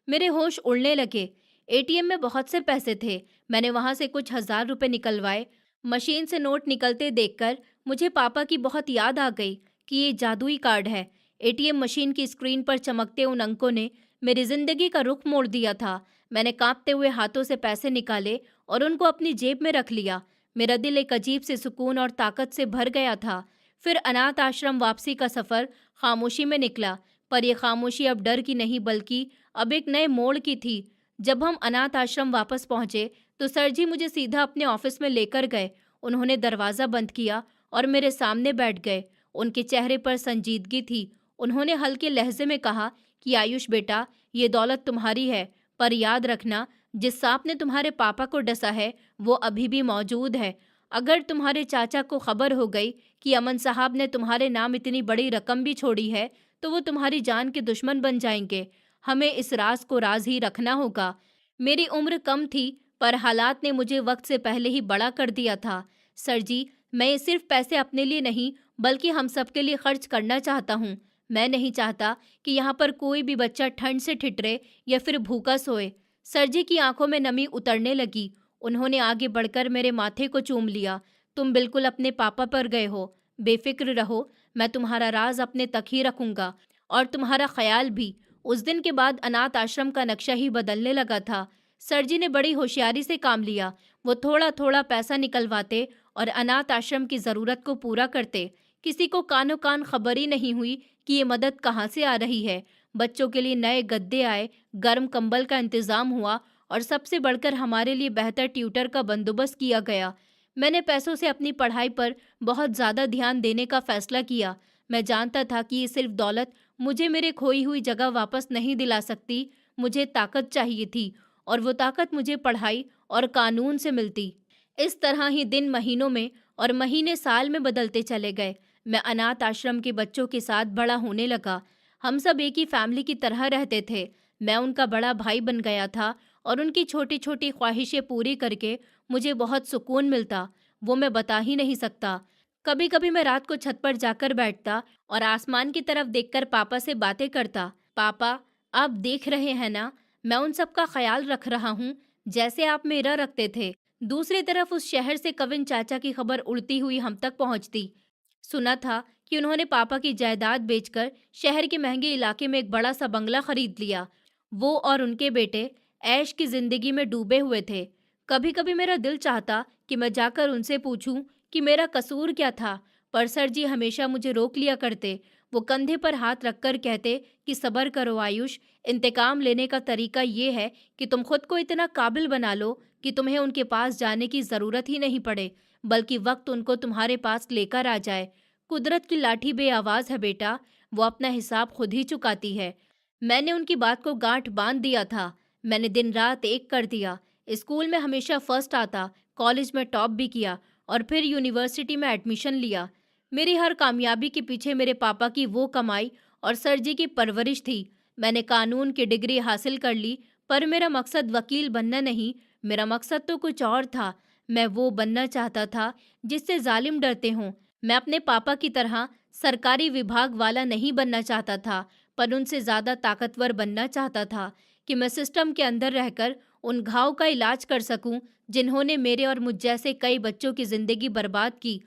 मेरे होश उड़ने लगे। एटीएम में बहुत से पैसे थे। मैंने वहां से कुछ 1000 रुपए निकलवाए। मशीन से नोट निकलते देखकर मुझे पापा की बहुत याद आ गई कि ये जादुई कार्ड है। एटीएम मशीन की स्क्रीन पर चमकते उन अंकों ने मेरी जिंदगी का रुख मोड़ दिया था। मैंने कांपते हुए हाथों से पैसे निकाले और उनको अपनी जेब में रख लिया। मेरा दिल एक अजीब से सुकून और ताकत से भर गया था। फिर अनाथ आश्रम वापसी का सफर खामोशी में निकला, पर यह खामोशी अब डर की नहीं बल्कि अब एक नए मोड़ की थी। जब हम अनाथ आश्रम वापस पहुंचे तो सरजी मुझे सीधा अपने ऑफिस में लेकर गए। उन्होंने दरवाज़ा बंद किया और मेरे सामने बैठ गए। उनके चेहरे पर संजीदगी थी। उन्होंने हल्के लहजे में कहा कि आयुष बेटा, ये दौलत तुम्हारी है, पर याद रखना, जिस सांप ने तुम्हारे पापा को डसा है वो अभी भी मौजूद है। अगर तुम्हारे चाचा को खबर हो गई कि अमन साहब ने तुम्हारे नाम इतनी बड़ी रकम भी छोड़ी है तो वो तुम्हारी जान के दुश्मन बन जाएंगे। हमें इस राज को राज ही रखना होगा। मेरी उम्र कम थी, पर हालात ने मुझे वक्त से पहले ही बड़ा कर दिया था। सर जी, मैं ये सिर्फ पैसे अपने लिए नहीं बल्कि हम सबके लिए खर्च करना चाहता हूँ। मैं नहीं चाहता कि यहाँ पर कोई भी बच्चा ठंड से ठिठरे या फिर भूखा सोए। सरजी की आंखों में नमी उतरने लगी। उन्होंने आगे बढ़कर मेरे माथे को चूम लिया। तुम बिल्कुल अपने पापा पर गए हो। बेफिक्र रहो, मैं तुम्हारा राज अपने तक ही रखूंगा और तुम्हारा ख्याल भी। उस दिन के बाद अनाथ आश्रम का नक्शा ही बदलने लगा था। सरजी ने बड़ी होशियारी से काम लिया। वो थोड़ा थोड़ा पैसा निकलवाते और अनाथ आश्रम की ज़रूरत को पूरा करते। किसी को कानो कान खबर ही नहीं हुई कि ये मदद कहाँ से आ रही है। बच्चों के लिए नए गद्दे आए, गर्म कंबल का इंतज़ाम हुआ और सबसे बढ़कर हमारे लिए बेहतर ट्यूटर का बंदोबस्त किया गया। मैंने पैसों से अपनी पढ़ाई पर बहुत ज़्यादा ध्यान देने का फैसला किया। मैं जानता था कि ये सिर्फ दौलत मुझे मेरे खोई हुई जगह वापस नहीं दिला सकती। मुझे ताकत चाहिए थी और वो ताकत मुझे पढ़ाई और कानून से मिलती। इस तरह ही दिन महीनों में और महीने साल में बदलते चले गए। मैं अनाथ आश्रम के बच्चों के साथ बड़ा होने लगा। हम सब एक ही फैमिली की तरह रहते थे। मैं उनका बड़ा भाई बन गया था और उनकी छोटी छोटी ख्वाहिशें पूरी करके मुझे बहुत सुकून मिलता, वो मैं बता ही नहीं सकता। कभी कभी मैं रात को छत पर जाकर बैठता और आसमान की तरफ देखकर पापा से बातें करता। पापा, आप देख रहे हैं ना, मैं उन सब का ख्याल रख रहा हूँ जैसे आप मेरा रखते थे। दूसरी तरफ उस शहर से कविन चाचा की खबर उड़ती हुई हम तक पहुंचती। सुना था कि उन्होंने पापा की जायदाद बेचकर शहर के महंगे इलाके में एक बड़ा सा बंगला खरीद लिया। वो और उनके बेटे ऐश की जिंदगी में डूबे हुए थे। कभी कभी मेरा दिल चाहता कि मैं जाकर उनसे पूछूं कि मेरा कसूर क्या था, पर सर जी हमेशा मुझे रोक लिया करते। वो कंधे पर हाथ रखकर कहते कि सब्र करो आयुष, इंतकाम लेने का तरीका ये है कि तुम खुद को इतना काबिल बना लो कि तुम्हें उनके पास जाने की जरूरत ही नहीं पड़े, बल्कि वक्त उनको तुम्हारे पास लेकर आ जाए। कुदरत की लाठी बेआवाज है बेटा, वो अपना हिसाब खुद ही चुकाती है। मैंने उनकी बात को गांठ बांध दिया था। मैंने दिन रात एक कर दिया। स्कूल में हमेशा फर्स्ट आता, कॉलेज में टॉप भी किया और फिर यूनिवर्सिटी में एडमिशन लिया। मेरी हर कामयाबी के पीछे मेरे पापा की वो कमाई और सर जी की परवरिश थी। मैंने कानून की डिग्री हासिल कर ली, पर मेरा मकसद वकील बनना नहीं, मेरा मकसद तो कुछ और था। मैं वो बनना चाहता था जिससे जालिम डरते हों। मैं अपने पापा की तरह सरकारी विभाग वाला नहीं बनना चाहता था, पर उनसे ज़्यादा ताकतवर बनना चाहता था कि मैं सिस्टम के अंदर रहकर उन घाव का इलाज कर सकूं जिन्होंने मेरे और मुझ जैसे कई बच्चों की ज़िंदगी बर्बाद की।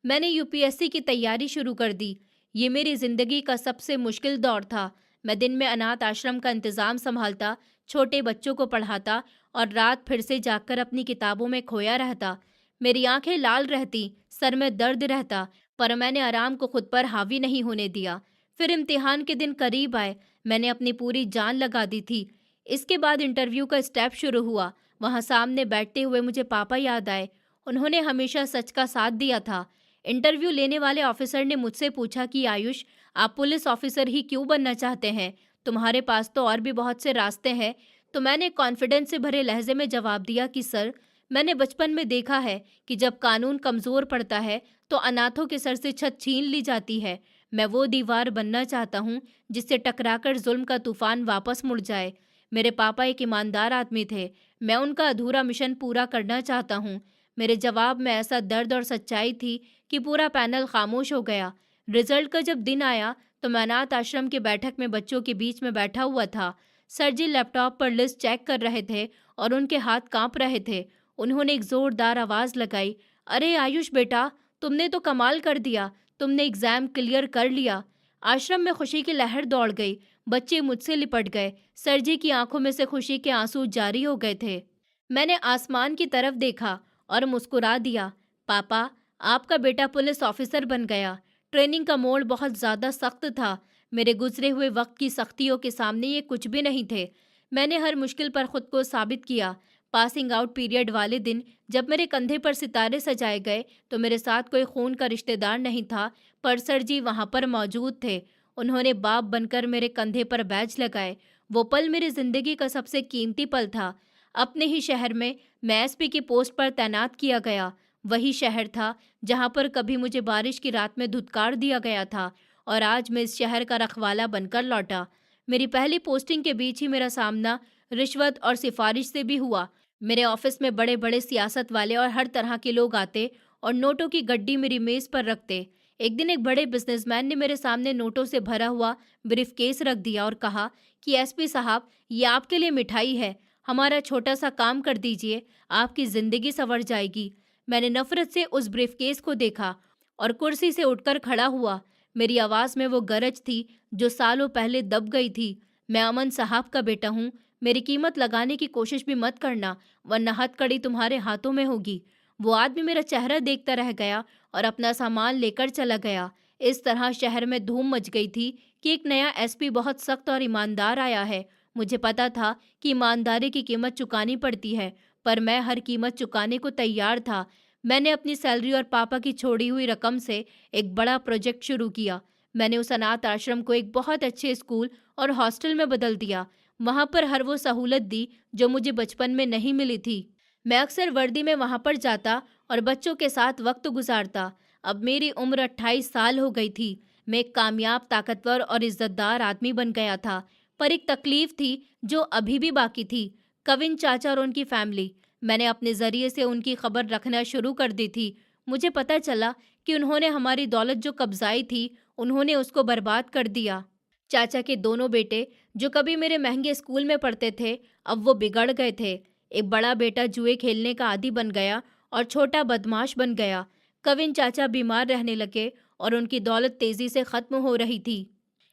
मैंने यूपीएससी की तैयारी शुरू कर दी। ये मेरी ज़िंदगी का सबसे मुश्किल दौर था। मैं दिन में अनाथ आश्रम का इंतज़ाम संभालता, छोटे बच्चों को पढ़ाता और रात फिर से जागकर अपनी किताबों में खोया रहता। मेरी आंखें लाल रहती, सर में दर्द रहता, पर मैंने आराम को खुद पर हावी नहीं होने दिया। फिर इम्तिहान के दिन करीब आए। मैंने अपनी पूरी जान लगा दी थी। इसके बाद इंटरव्यू का स्टेप शुरू हुआ। वहाँ सामने बैठते हुए मुझे पापा याद आए। उन्होंने हमेशा सच का साथ दिया था। इंटरव्यू लेने वाले ऑफिसर ने मुझसे पूछा कि आयुष, आप पुलिस ऑफिसर ही क्यों बनना चाहते हैं? तुम्हारे पास तो और भी बहुत से रास्ते हैं। तो मैंने कॉन्फिडेंस से भरे लहजे में जवाब दिया कि सर, मैंने बचपन में देखा है कि जब कानून कमज़ोर पड़ता है तो अनाथों के सर से छत छीन ली जाती है। मैं वो दीवार बनना चाहता हूँ जिससे टकराकर जुल्म का तूफान वापस मुड़ जाए। मेरे पापा एक ईमानदार आदमी थे। मैं उनका अधूरा मिशन पूरा करना चाहता हूँ। मेरे जवाब में ऐसा दर्द और सच्चाई थी कि पूरा पैनल खामोश हो गया। रिजल्ट का जब दिन आया तो मैं अनाथ आश्रम की बैठक में बच्चों के बीच में बैठा हुआ था। सर जी लैपटॉप पर लिस्ट चेक कर रहे थे और उनके हाथ कांप रहे थे। उन्होंने एक जोरदार आवाज लगाई, अरे आयुष बेटा, तुमने तो कमाल कर दिया, तुमने एग्जाम क्लियर कर लिया। आश्रम में खुशी की लहर दौड़ गई। बच्चे मुझसे लिपट गए। सर जी की आंखों में से खुशी के आंसू जारी हो गए थे। मैंने आसमान की तरफ देखा और मुस्कुरा दिया। पापा, आपका बेटा पुलिस ऑफिसर बन गया। ट्रेनिंग का मोड़ बहुत ज़्यादा सख्त था। मेरे गुजरे हुए वक्त की सख्तियों के सामने ये कुछ भी नहीं थे। मैंने हर मुश्किल पर खुद को साबित किया। पासिंग आउट पीरियड वाले दिन जब मेरे कंधे पर सितारे सजाए गए तो मेरे साथ कोई खून का रिश्तेदार नहीं था, पर सर जी वहाँ पर मौजूद थे। उन्होंने बाप बनकर मेरे कंधे पर बैज लगाए। वो पल मेरी जिंदगी का सबसे कीमती पल था। अपने ही शहर में मैं एसपी की पोस्ट पर तैनात किया गया। वही शहर था जहाँ पर कभी मुझे बारिश की रात में धुतकार दिया गया था और आज मैं इस शहर का रखवाला बनकर लौटा। मेरी पहली पोस्टिंग के बीच ही मेरा सामना रिश्वत और सिफारिश से भी हुआ। मेरे ऑफिस में बड़े बड़े सियासत वाले और हर तरह के लोग आते और नोटों की गड्डी मेरी मेज पर रखते। एक दिन एक बड़े बिजनेसमैन ने मेरे सामने नोटों से भरा हुआ ब्रीफकेस रख दिया और कहा कि एसपी साहब, ये आपके लिए मिठाई है, हमारा छोटा सा काम कर दीजिए, आपकी जिंदगी संवर जाएगी। मैंने नफरत से उस ब्रीफकेस को देखा और कुर्सी से उठकर खड़ा हुआ। मेरी आवाज में वो गरज थी जो सालों पहले दब गई थी। मैं अमन साहब का बेटा हूँ। मेरी कीमत लगाने की कोशिश भी मत करना, वरना हथकड़ी तुम्हारे हाथों में होगी। वो आदमी मेरा चेहरा देखता रह गया और अपना सामान लेकर चला गया। इस तरह शहर में धूम मच गई थी कि एक नया एसपी बहुत सख्त और ईमानदार आया है। मुझे पता था कि ईमानदारी की कीमत चुकानी पड़ती है, पर मैं हर कीमत चुकाने को तैयार था। मैंने अपनी सैलरी और पापा की छोड़ी हुई रकम से एक बड़ा प्रोजेक्ट शुरू किया। मैंने उस अनाथ आश्रम को एक बहुत अच्छे स्कूल और हॉस्टल में बदल दिया। वहाँ पर हर वो सहूलत दी जो मुझे बचपन में नहीं मिली थी। मैं अक्सर वर्दी में वहाँ पर जाता और बच्चों के साथ वक्त गुजारता। अब मेरी उम्र 28 साल हो गई थी। मैं एक कामयाब, ताकतवर और इज्जतदार आदमी बन गया था। पर एक तकलीफ थी जो अभी भी बाकी थी। कविन चाचा और उनकी फैमिली। मैंने अपने ज़रिए से उनकी खबर रखना शुरू कर दी थी। मुझे पता चला कि उन्होंने हमारी दौलत जो कब्जाई थी, उन्होंने उसको बर्बाद कर दिया। चाचा के दोनों बेटे, जो कभी मेरे महंगे स्कूल में पढ़ते थे, अब वो बिगड़ गए थे। एक बड़ा बेटा जुए खेलने का आदी बन गया और छोटा बदमाश बन गया। कविन चाचा बीमार रहने लगे और उनकी दौलत तेजी से खत्म हो रही थी।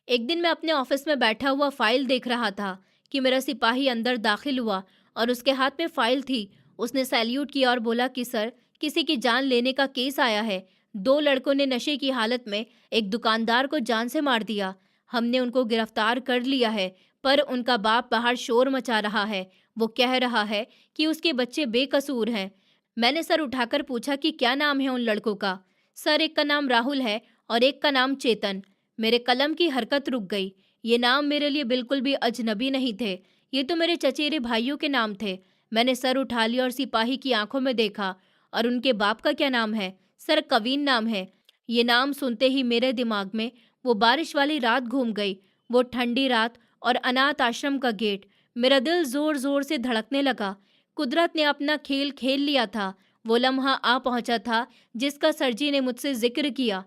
एक दिन मैं अपने ऑफिस में बैठा हुआ फाइल देख रहा था कि मेरा सिपाही अंदर दाखिल हुआ और उसके हाथ में फाइल थी। उसने सैल्यूट किया और बोला कि सर, किसी की जान लेने का केस आया है। 2 लड़कों ने नशे की हालत में एक दुकानदार को जान से मार दिया। हमने उनको गिरफ्तार कर लिया है, पर उनका बाप बाहर शोर मचा रहा है। वो कह रहा है कि उसके बच्चे बेकसूर हैं। मैंने सर उठाकर पूछा कि क्या नाम है उन लड़कों का। सर, एक का नाम राहुल है और एक का नाम चेतन। मेरे कलम की हरकत रुक गई। ये नाम मेरे लिए बिल्कुल भी अजनबी नहीं थे। ये तो मेरे चचेरे भाइयों के नाम थे। मैंने सर उठा लिया और सिपाही की आंखों में देखा। और उनके बाप का क्या नाम है? सर, कवीन नाम है। ये नाम सुनते ही मेरे दिमाग में वो बारिश वाली रात घूम गई, वो ठंडी रात और अनाथ आश्रम का गेट। मेरा दिल जोर जोर से धड़कने लगा। कुदरत ने अपना खेल खेल लिया था। वो लम्हा आ पहुंचा था जिसका सरजी ने मुझसे जिक्र किया।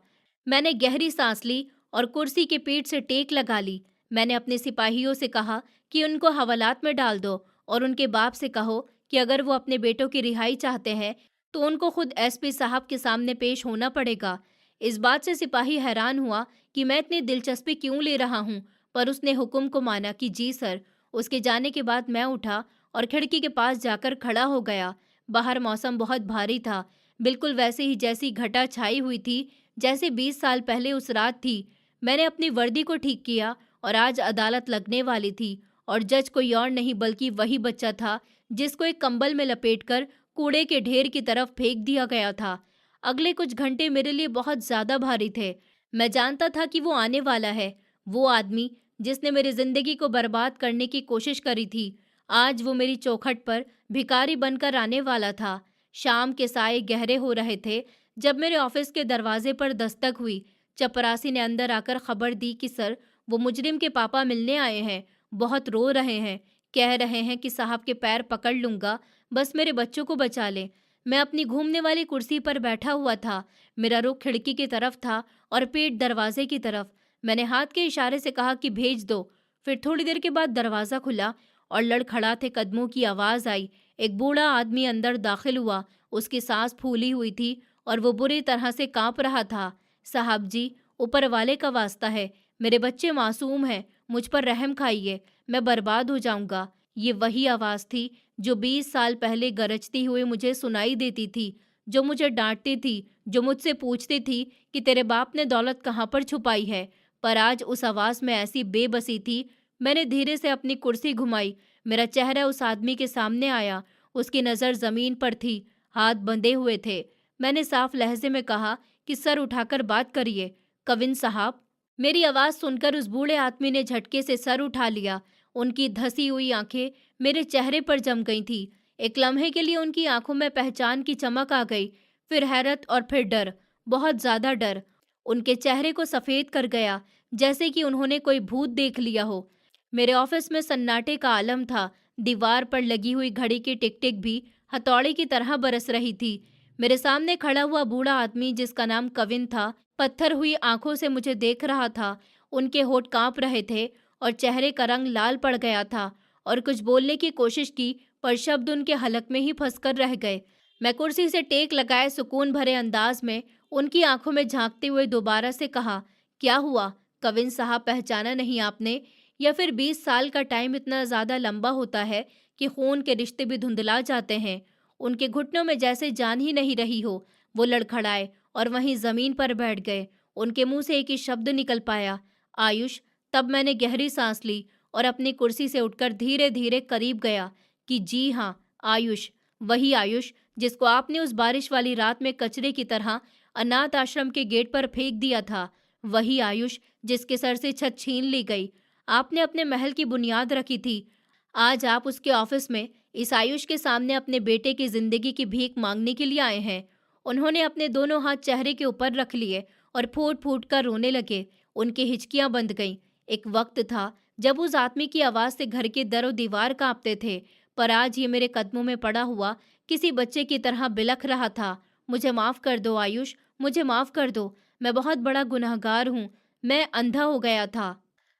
मैंने गहरी सांस ली और कुर्सी के पीठ से टेक लगा ली। मैंने अपने सिपाहियों से कहा कि उनको हवालात में डाल दो और उनके बाप से कहो कि अगर वो अपने बेटों की रिहाई चाहते हैं तो उनको खुद एसपी साहब के सामने पेश होना पड़ेगा। इस बात से सिपाही हैरान हुआ कि मैं इतनी दिलचस्पी क्यों ले रहा हूँ, पर उसने हुक्म को माना कि जी सर। उसके जाने के बाद मैं उठा और खिड़की के पास जाकर खड़ा हो गया। बाहर मौसम बहुत भारी था, बिल्कुल वैसे ही जैसी घटा छाई हुई थी जैसे 20 साल पहले उस रात थी। मैंने अपनी वर्दी को ठीक किया और आज अदालत लगने वाली थी और जज कोई और नहीं बल्कि वही बच्चा था जिसको एक कंबल में लपेटकर कूड़े के ढेर की तरफ फेंक दिया गया था। अगले कुछ घंटे मेरे लिए बहुत ज्यादा भारी थे। मैं जानता था कि वो आने वाला है, वो आदमी जिसने मेरी जिंदगी को बर्बाद करने की कोशिश करी थी। आज वो मेरी चौखट पर भिखारी बनकर आने वाला था। शाम के साए गहरे हो रहे थे जब मेरे ऑफिस के दरवाजे पर दस्तक हुई। चपरासी ने अंदर आकर खबर दी कि सर, वो मुजरिम के पापा मिलने आए हैं। बहुत रो रहे हैं, कह रहे हैं कि साहब के पैर पकड़ लूंगा, बस मेरे बच्चों को बचा ले। मैं अपनी घूमने वाली कुर्सी पर बैठा हुआ था। मेरा रुख खिड़की की तरफ था और पीठ दरवाजे की तरफ। मैंने हाथ के इशारे से कहा कि भेज दो। फिर थोड़ी देर के बाद दरवाज़ा खुला और लड़खड़ाते कदमों की आवाज़ आई। एक बूढ़ा आदमी अंदर दाखिल हुआ। उसकी सांस फूली हुई थी और वो बुरी तरह से कांप रहा था। साहब जी, ऊपर वाले का वास्ता है, मेरे बच्चे मासूम हैं, मुझ पर रहम खाइए, मैं बर्बाद हो जाऊंगा। ये वही आवाज़ थी जो 20 साल पहले गरजती हुई मुझे सुनाई देती थी, जो मुझे डांटती थी, जो मुझसे पूछती थी कि तेरे बाप ने दौलत कहाँ पर छुपाई है। पर आज उस आवाज़ में ऐसी बेबसी थी। मैंने धीरे से अपनी कुर्सी घुमाई। मेरा चेहरा उस आदमी के सामने आया। उसकी नज़र ज़मीन पर थी, हाथ बंधे हुए थे। मैंने साफ लहजे में कहा कि सर उठाकर बात करिए, कविन साहब। मेरी आवाज़ सुनकर उस बूढ़े आदमी ने झटके से सर उठा लिया। उनकी धसी हुई आंखें मेरे चेहरे पर जम गई थी। एक लम्हे के लिए उनकी आंखों में पहचान की चमक आ गई, फिर हैरत और फिर डर, बहुत ज़्यादा डर। उनके चेहरे को सफ़ेद कर गया, जैसे कि उन्होंने कोई भूत देख लिया हो। मेरे ऑफिस में सन्नाटे का आलम था। दीवार पर लगी हुई घड़ी की टिक टिक भी हथौड़े की तरह बरस रही थी। मेरे सामने खड़ा हुआ बूढ़ा आदमी, जिसका नाम कविन था, पत्थर हुई आंखों से मुझे देख रहा था। उनके होठ कांप रहे थे और चेहरे का रंग लाल पड़ गया था। और कुछ बोलने की कोशिश की, पर शब्द उनके हलक में ही फंसकर रह गए। मैं कुर्सी से टेक लगाए सुकून भरे अंदाज में उनकी आंखों में झांकते हुए दोबारा से कहा, क्या हुआ कविन साहब, पहचाना नहीं आपने? या फिर 20 साल का टाइम इतना ज़्यादा लंबा होता है कि खून के रिश्ते भी धुंधला जाते हैं। उनके घुटनों में जैसे जान ही नहीं रही हो। वो लड़खड़ाए और वहीं ज़मीन पर बैठ गए। उनके मुंह से एक ही शब्द निकल पाया, आयुष। तब मैंने गहरी सांस ली और अपनी कुर्सी से उठकर धीरे धीरे करीब गया कि जी हाँ, आयुष, वही आयुष जिसको आपने उस बारिश वाली रात में कचरे की तरह अनाथ आश्रम के गेट पर फेंक दिया था, वही आयुष जिसके सर से छत छीन ली गई। आपने अपने महल की बुनियाद रखी थी। आज आप उसके ऑफिस में इस आयुष के सामने अपने बेटे की जिंदगी की भीख मांगने के लिए आए हैं। उन्होंने अपने दोनों हाथ चेहरे के ऊपर रख लिए और फूट फूट कर रोने लगे। उनकी हिचकियां बंध गईं। एक वक्त था जब उस आदमी की आवाज से घर के दर और दीवार कांपते थे, पर आज ये मेरे कदमों में पड़ा हुआ किसी बच्चे की तरह बिलख रहा था। मुझे माफ कर दो आयुष, मुझे माफ कर दो। मैं बहुत बड़ा गुनहगार हूँ। मैं अंधा हो गया था।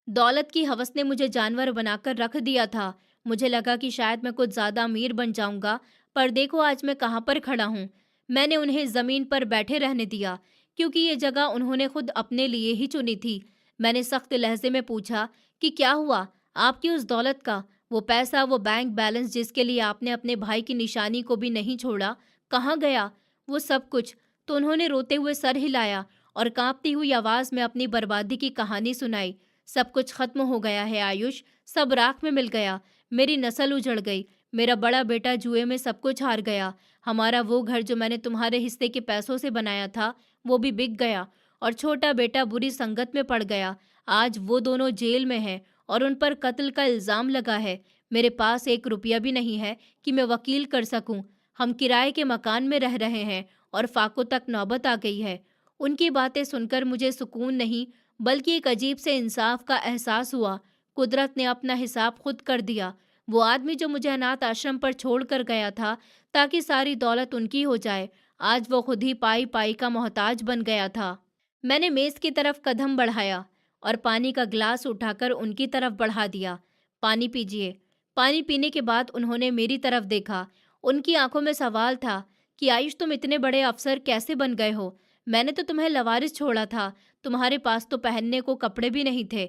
दौलत की हवस ने मुझे जानवर बनाकर रख दिया था। मुझे लगा कि शायद मैं कुछ ज्यादा अमीर बन जाऊंगा, पर देखो आज मैं कहाँ पर खड़ा हूँ। मैंने उन्हें जमीन पर बैठे रहने दिया, क्योंकि ये जगह उन्होंने खुद अपने लिए ही चुनी थी। मैंने सख्त लहजे में पूछा कि क्या हुआ आपकी उस दौलत का, वो पैसा, वो बैंक बैलेंस जिसके लिए आपने अपने भाई की निशानी को भी नहीं छोड़ा, कहाँ गया वो सब कुछ? तो उन्होंने रोते हुए सर हिलाया और कांपती हुई आवाज में अपनी बर्बादी की कहानी सुनाई। सब कुछ खत्म हो गया है आयुष, सब राख में मिल गया। मेरी नस्ल उजड़ गई। मेरा बड़ा बेटा जुए में सब कुछ हार गया। हमारा वो घर जो मैंने तुम्हारे हिस्से के पैसों से बनाया था, वो भी बिक गया। और छोटा बेटा बुरी संगत में पड़ गया। आज वो दोनों जेल में हैं और उन पर कत्ल का इल्जाम लगा है। मेरे पास 1 रुपया भी नहीं है कि मैं वकील कर सकूं। हम किराए के मकान में रह रहे हैं और फाकों तक नौबत आ गई है। उनकी बातें सुनकर मुझे सुकून नहीं, बल्कि एक अजीब से इंसाफ का एहसास हुआ। कुदरत ने अपना हिसाब खुद कर दिया। वो आदमी जो मुझे अनाथ आश्रम पर छोड़ कर गया था ताकि सारी दौलत उनकी हो जाए, आज वो खुद ही पाई पाई का मोहताज बन गया था। मैंने मेज की तरफ कदम बढ़ाया और पानी का गिलास उठाकर उनकी तरफ बढ़ा दिया। पानी पीजिए। पानी पीने के बाद उन्होंने मेरी तरफ देखा। उनकी आंखों में सवाल था कि आयुष, तुम इतने बड़े अफसर कैसे बन गए हो? मैंने तो तुम्हें लवारिस छोड़ा था। तुम्हारे पास तो पहनने को कपड़े भी नहीं थे।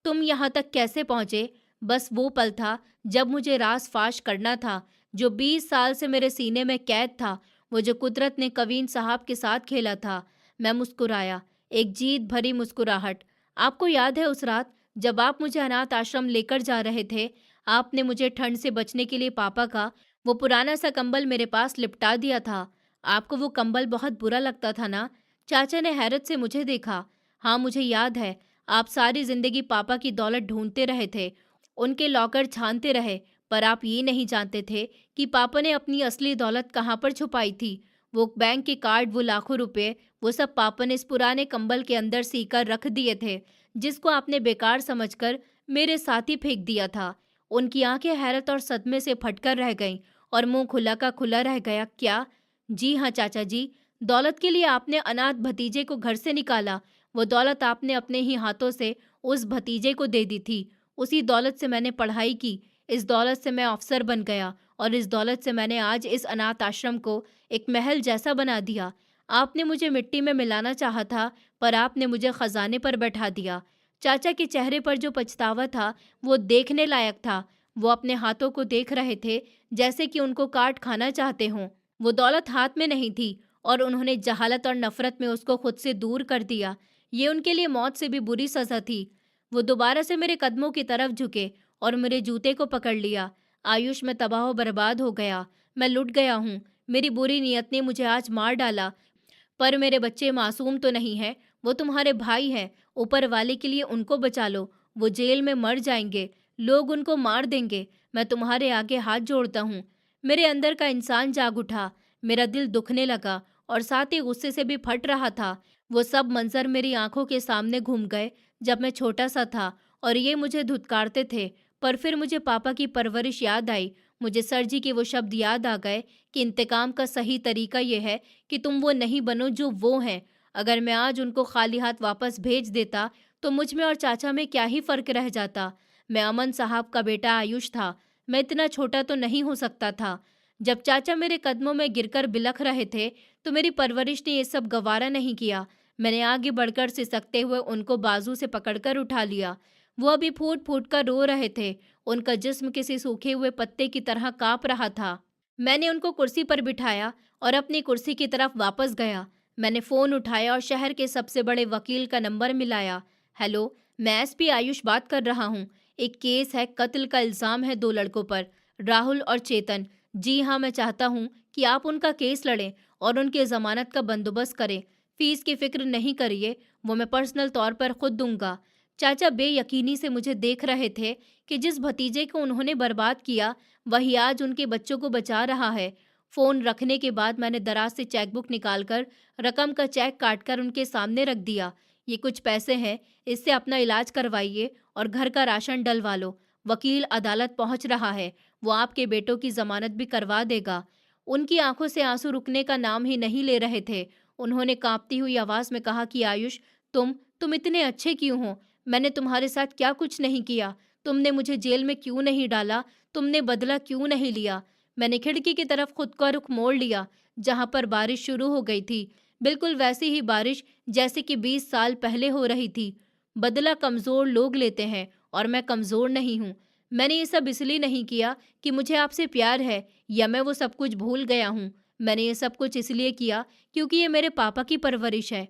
तुम यहाँ तक कैसे पहुंचे? बस वो पल था जब मुझे रास फाश करना था, जो 20 साल से मेरे सीने में कैद था, वो जो कुदरत ने कवीन साहब के साथ खेला था। मैं मुस्कुराया, एक जीत भरी मुस्कुराहट। आपको याद है उस रात जब आप मुझे अनाथ आश्रम लेकर जा रहे थे? आपने मुझे ठंड से बचने के लिए पापा का वो पुराना सा कंबल मेरे पास लिपटा दिया था। आपको वो कंबल बहुत बुरा लगता था ना? चाचा ने हैरत से मुझे देखा। हाँ, मुझे याद है। आप सारी जिंदगी पापा की दौलत ढूंढते रहे थे, उनके लॉकर छानते रहे, पर आप ये नहीं जानते थे कि पापा ने अपनी असली दौलत कहाँ पर छुपाई थी। वो बैंक के कार्ड, वो लाखों रुपए, वो सब पापा ने इस पुराने कंबल के अंदर सीकर रख दिए थे, जिसको आपने बेकार समझकर मेरे साथ ही फेंक दिया था। उनकी आंखें हैरत और सदमे से फटकर रह गईं और मुंह खुला का खुला रह गया। क्या? जी हाँ चाचा जी, दौलत के लिए आपने अनाथ भतीजे को घर से निकाला। वो दौलत आपने अपने ही हाथों से उस भतीजे को दे दी थी। उसी दौलत से मैंने पढ़ाई की, इस दौलत से मैं अफसर बन गया और इस दौलत से मैंने आज इस अनाथ आश्रम को एक महल जैसा बना दिया। आपने मुझे मिट्टी में मिलाना चाहा था, पर आपने मुझे खजाने पर बैठा दिया। चाचा के चेहरे पर जो पछतावा था वो देखने लायक था। वो अपने हाथों को देख रहे थे जैसे कि उनको काट खाना चाहते हों। वो दौलत हाथ में नहीं थी और उन्होंने जहालत और नफरत में उसको खुद से दूर कर दिया। ये उनके लिए मौत से भी बुरी सजा थी। वो दोबारा से मेरे कदमों की तरफ झुके और मेरे जूते को पकड़ लिया। आयुष, मैं तबाह बर्बाद हो गया। मैं लुट गया हूँ। मेरी बुरी नीयत ने मुझे आज मार डाला, पर मेरे बच्चे मासूम तो नहीं है। वो तुम्हारे भाई हैं। ऊपर वाले के लिए उनको बचा लो। वो जेल में मर जाएंगे, लोग उनको मार देंगे। मैं तुम्हारे आगे हाथ जोड़ता हूँ। मेरे अंदर का इंसान जाग उठा। मेरा दिल दुखने लगा और साथ ही गुस्से से भी फट रहा था। वो सब मंजर मेरी आंखों के सामने घूम गए जब मैं छोटा सा था और ये मुझे धुतकारते थे। पर फिर मुझे पापा की परवरिश याद आई। मुझे सर जी के वो शब्द याद आ गए कि इंतकाम का सही तरीका ये है कि तुम वो नहीं बनो जो वो हैं। अगर मैं आज उनको खाली हाथ वापस भेज देता तो मुझ में और चाचा में क्या ही फर्क रह जाता। मैं अमन साहब का बेटा आयुष था। मैं इतना छोटा तो नहीं हो सकता था। जब चाचा मेरे कदमों में गिरकर बिलख रहे थे तो मेरी परवरिश ने ये सब गवारा नहीं किया। मैंने आगे बढ़कर सिसकते हुए उनको बाजू से पकड़कर उठा लिया। वो अभी फूट फूट कर रो रहे थे। उनका जिस्म किसी सूखे हुए पत्ते की तरह कांप रहा था। मैंने उनको कुर्सी पर बिठाया और अपनी कुर्सी की तरफ वापस गया। मैंने फ़ोन उठाया और शहर के सबसे बड़े वकील का नंबर मिलाया। हेलो, मैं एसपी आयुष बात कर रहा हूँ। एक केस है, कत्ल का इल्ज़ाम है 2 लड़कों पर, राहुल और चेतन। जी हाँ, मैं चाहता हूँ कि आप उनका केस लड़ें और उनकी ज़मानत का बंदोबस्त करें। फ़ीस की फ़िक्र नहीं करिए, वो मैं पर्सनल तौर पर खुद दूँगा। चाचा बेयकीनी से मुझे देख रहे थे कि जिस भतीजे को उन्होंने बर्बाद किया, वही आज उनके बच्चों को बचा रहा है। फ़ोन रखने के बाद मैंने दराज से चेकबुक निकालकर रकम का चेक काटकर उनके सामने रख दिया। ये कुछ पैसे हैं, इससे अपना इलाज करवाइए और घर का राशन डलवा लो। वकील अदालत पहुंच रहा है, वो आपके बेटों की जमानत भी करवा देगा। उनकी आंखों से आंसू रुकने का नाम ही नहीं ले रहे थे। उन्होंने कांपती हुई आवाज में कहा कि आयुष, तुम इतने अच्छे क्यों हो? मैंने तुम्हारे साथ क्या कुछ नहीं किया? तुमने मुझे जेल में क्यों नहीं डाला? तुमने बदला क्यों नहीं लिया? मैंने खिड़की की तरफ खुद का रुख मोड़ लिया, जहां पर बारिश शुरू हो गई थी। बिल्कुल वैसी ही बारिश जैसे कि 20 साल पहले हो रही थी। बदला कमज़ोर लोग लेते हैं और मैं कमज़ोर नहीं हूँ। मैंने ये सब इसलिए नहीं किया कि मुझे आपसे प्यार है या मैं वो सब कुछ भूल गया हूँ। मैंने ये सब कुछ इसलिए किया क्योंकि ये मेरे पापा की परवरिश है।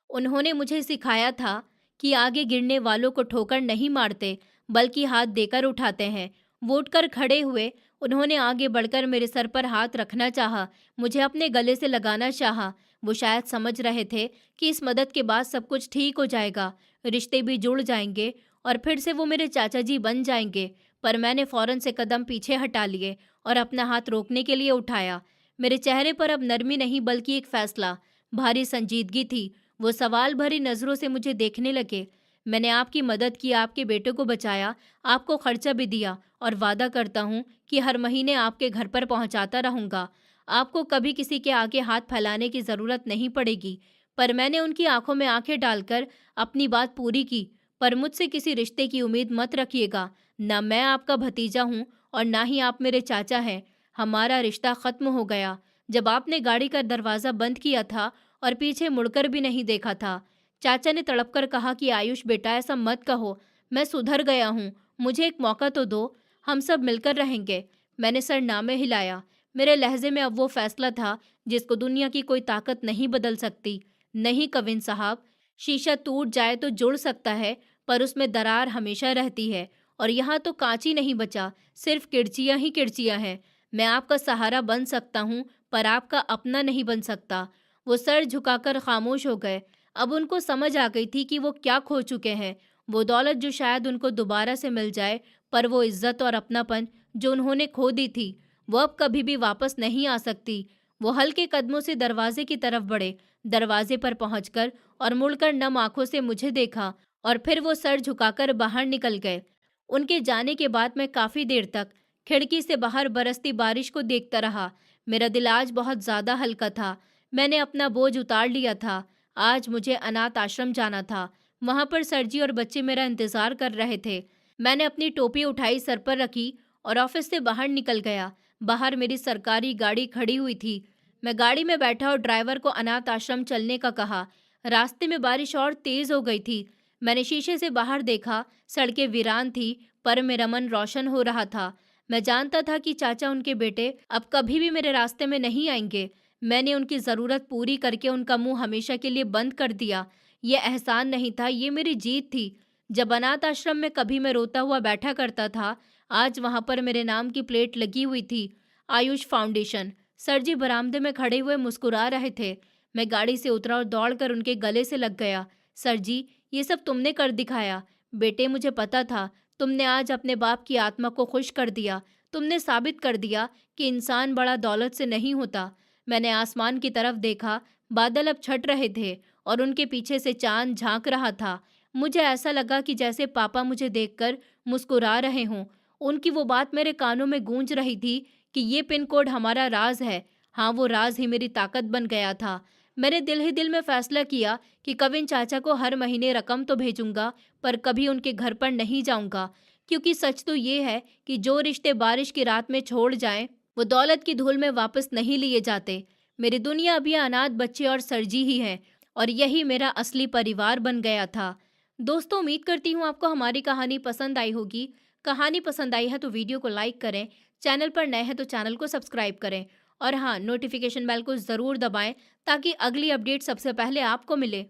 उन्होंने मुझे सिखाया था कि आगे गिरने वालों को ठोकर नहीं मारते, बल्कि हाथ देकर उठाते हैं। वो उठकर खड़े हुए। उन्होंने आगे बढ़कर मेरे सर पर हाथ रखना चाहा, मुझे अपने गले से लगाना चाहा। वो शायद समझ रहे थे कि इस मदद के बाद सब कुछ ठीक हो जाएगा, रिश्ते भी जुड़ जाएंगे और फिर से वो मेरे चाचा जी बन जाएंगे। पर मैंने फौरन से कदम पीछे हटा लिए और अपना हाथ रोकने के लिए उठाया। मेरे चेहरे पर अब नरमी नहीं, बल्कि एक फैसला, भारी संजीदगी थी। वो सवाल भरी नज़रों से मुझे देखने लगे। मैंने आपकी मदद की, आपके बेटे को बचाया, आपको खर्चा भी दिया और वादा करता हूँ कि हर महीने आपके घर पर पहुँचाता रहूँगा। आपको कभी किसी के आगे हाथ फैलाने की ज़रूरत नहीं पड़ेगी। पर मैंने उनकी आंखों में आंखें डालकर अपनी बात पूरी की। पर मुझसे किसी रिश्ते की उम्मीद मत रखिएगा। ना मैं आपका भतीजा हूँ और ना ही आप मेरे चाचा हैं। हमारा रिश्ता ख़त्म हो गया जब आपने गाड़ी का दरवाज़ा बंद किया था और पीछे मुड़कर भी नहीं देखा था। चाचा ने तड़पकर कहा कि आयुष बेटा, ऐसा मत कहो, मैं सुधर गया हूँ, मुझे एक मौका तो दो, हम सब मिलकर रहेंगे। मैंने सर नामे हिलाया। मेरे लहजे में अब वो फैसला था जिसको दुनिया की कोई ताकत नहीं बदल सकती। नहीं कविन साहब, शीशा टूट जाए तो जुड़ सकता है, पर उसमें दरार हमेशा रहती है। और यहाँ तो कांच ही नहीं बचा, सिर्फ किरचियाँ ही किरचियाँ हैं। मैं आपका सहारा बन सकता हूँ, पर आपका अपना नहीं बन सकता। वो सर झुकाकर खामोश हो गए। अब उनको समझ आ गई थी कि वो क्या खो चुके हैं। वो दौलत जो शायद उनको दोबारा से मिल जाए, पर वो इज्जत और अपनापन जो उन्होंने खो दी थी, वो अब कभी भी वापस नहीं आ सकती। वो हल्के कदमों से दरवाजे की तरफ बढ़े। दरवाजे पर पहुंचकर और मुड़कर नम आंखों से मुझे देखा और फिर वो सर झुकाकर बाहर निकल गए। उनके जाने के बाद मैं काफी देर तक खिड़की से बाहर बरसती बारिश को देखता रहा। मेरा दिल आज बहुत ज्यादा हल्का था। मैंने अपना बोझ उतार लिया था। आज मुझे अनाथ आश्रम जाना था। वहां पर सरजी और बच्चे मेरा इंतजार कर रहे थे। मैंने अपनी टोपी उठाई, सर पर रखी और ऑफिस से बाहर निकल गया। बाहर मेरी सरकारी गाड़ी खड़ी हुई थी। मैं गाड़ी में बैठा और ड्राइवर को अनाथ आश्रम चलने का कहा। रास्ते में बारिश और तेज हो गई थी। मैंने शीशे से बाहर देखा। सड़कें वीरान थी, पर मेरा मन रोशन हो रहा था। मैं जानता था कि चाचा उनके बेटे अब कभी भी मेरे रास्ते में नहीं आएंगे। मैंने उनकी ज़रूरत पूरी करके उनका मुंह हमेशा के लिए बंद कर दिया। ये एहसान नहीं था, ये मेरी जीत थी। जब अनाथ आश्रम में कभी मैं रोता हुआ बैठा करता था, आज वहां पर मेरे नाम की प्लेट लगी हुई थी, आयुष फाउंडेशन। सर जी बरामदे में खड़े हुए मुस्कुरा रहे थे। मैं गाड़ी से उतरा और दौड़कर उनके गले से लग गया। सर जी, ये सब तुमने कर दिखाया। बेटे, मुझे पता था तुमने आज अपने बाप की आत्मा को खुश कर दिया। तुमने साबित कर दिया कि इंसान बड़ा दौलत से नहीं होता। मैंने आसमान की तरफ देखा। बादल अब छट रहे थे और उनके पीछे से चांद झांक रहा था। मुझे ऐसा लगा कि जैसे पापा मुझे देखकर मुस्कुरा रहे हों। उनकी वो बात मेरे कानों में गूंज रही थी कि ये पिन कोड हमारा राज है। हाँ, वो राज ही मेरी ताकत बन गया था। मैंने दिल ही दिल में फैसला किया कि कविन चाचा को हर महीने रकम तो भेजूंगा, पर कभी उनके घर पर नहीं जाऊंगा। क्योंकि सच तो ये है कि जो रिश्ते बारिश की रात में छोड़ जाएं, वो दौलत की धूल में वापस नहीं लिए जाते। मेरी दुनिया अभी अनाथ बच्चे और सरजी ही है, और यही मेरा असली परिवार बन गया था। दोस्तों, उम्मीद करती हूँ आपको हमारी कहानी पसंद आई होगी। कहानी पसंद आई है तो वीडियो को लाइक करें, चैनल पर नए हैं तो चैनल को सब्सक्राइब करें और हाँ, नोटिफिकेशन बेल को ज़रूर दबाएं ताकि अगली अपडेट सबसे पहले आपको मिले।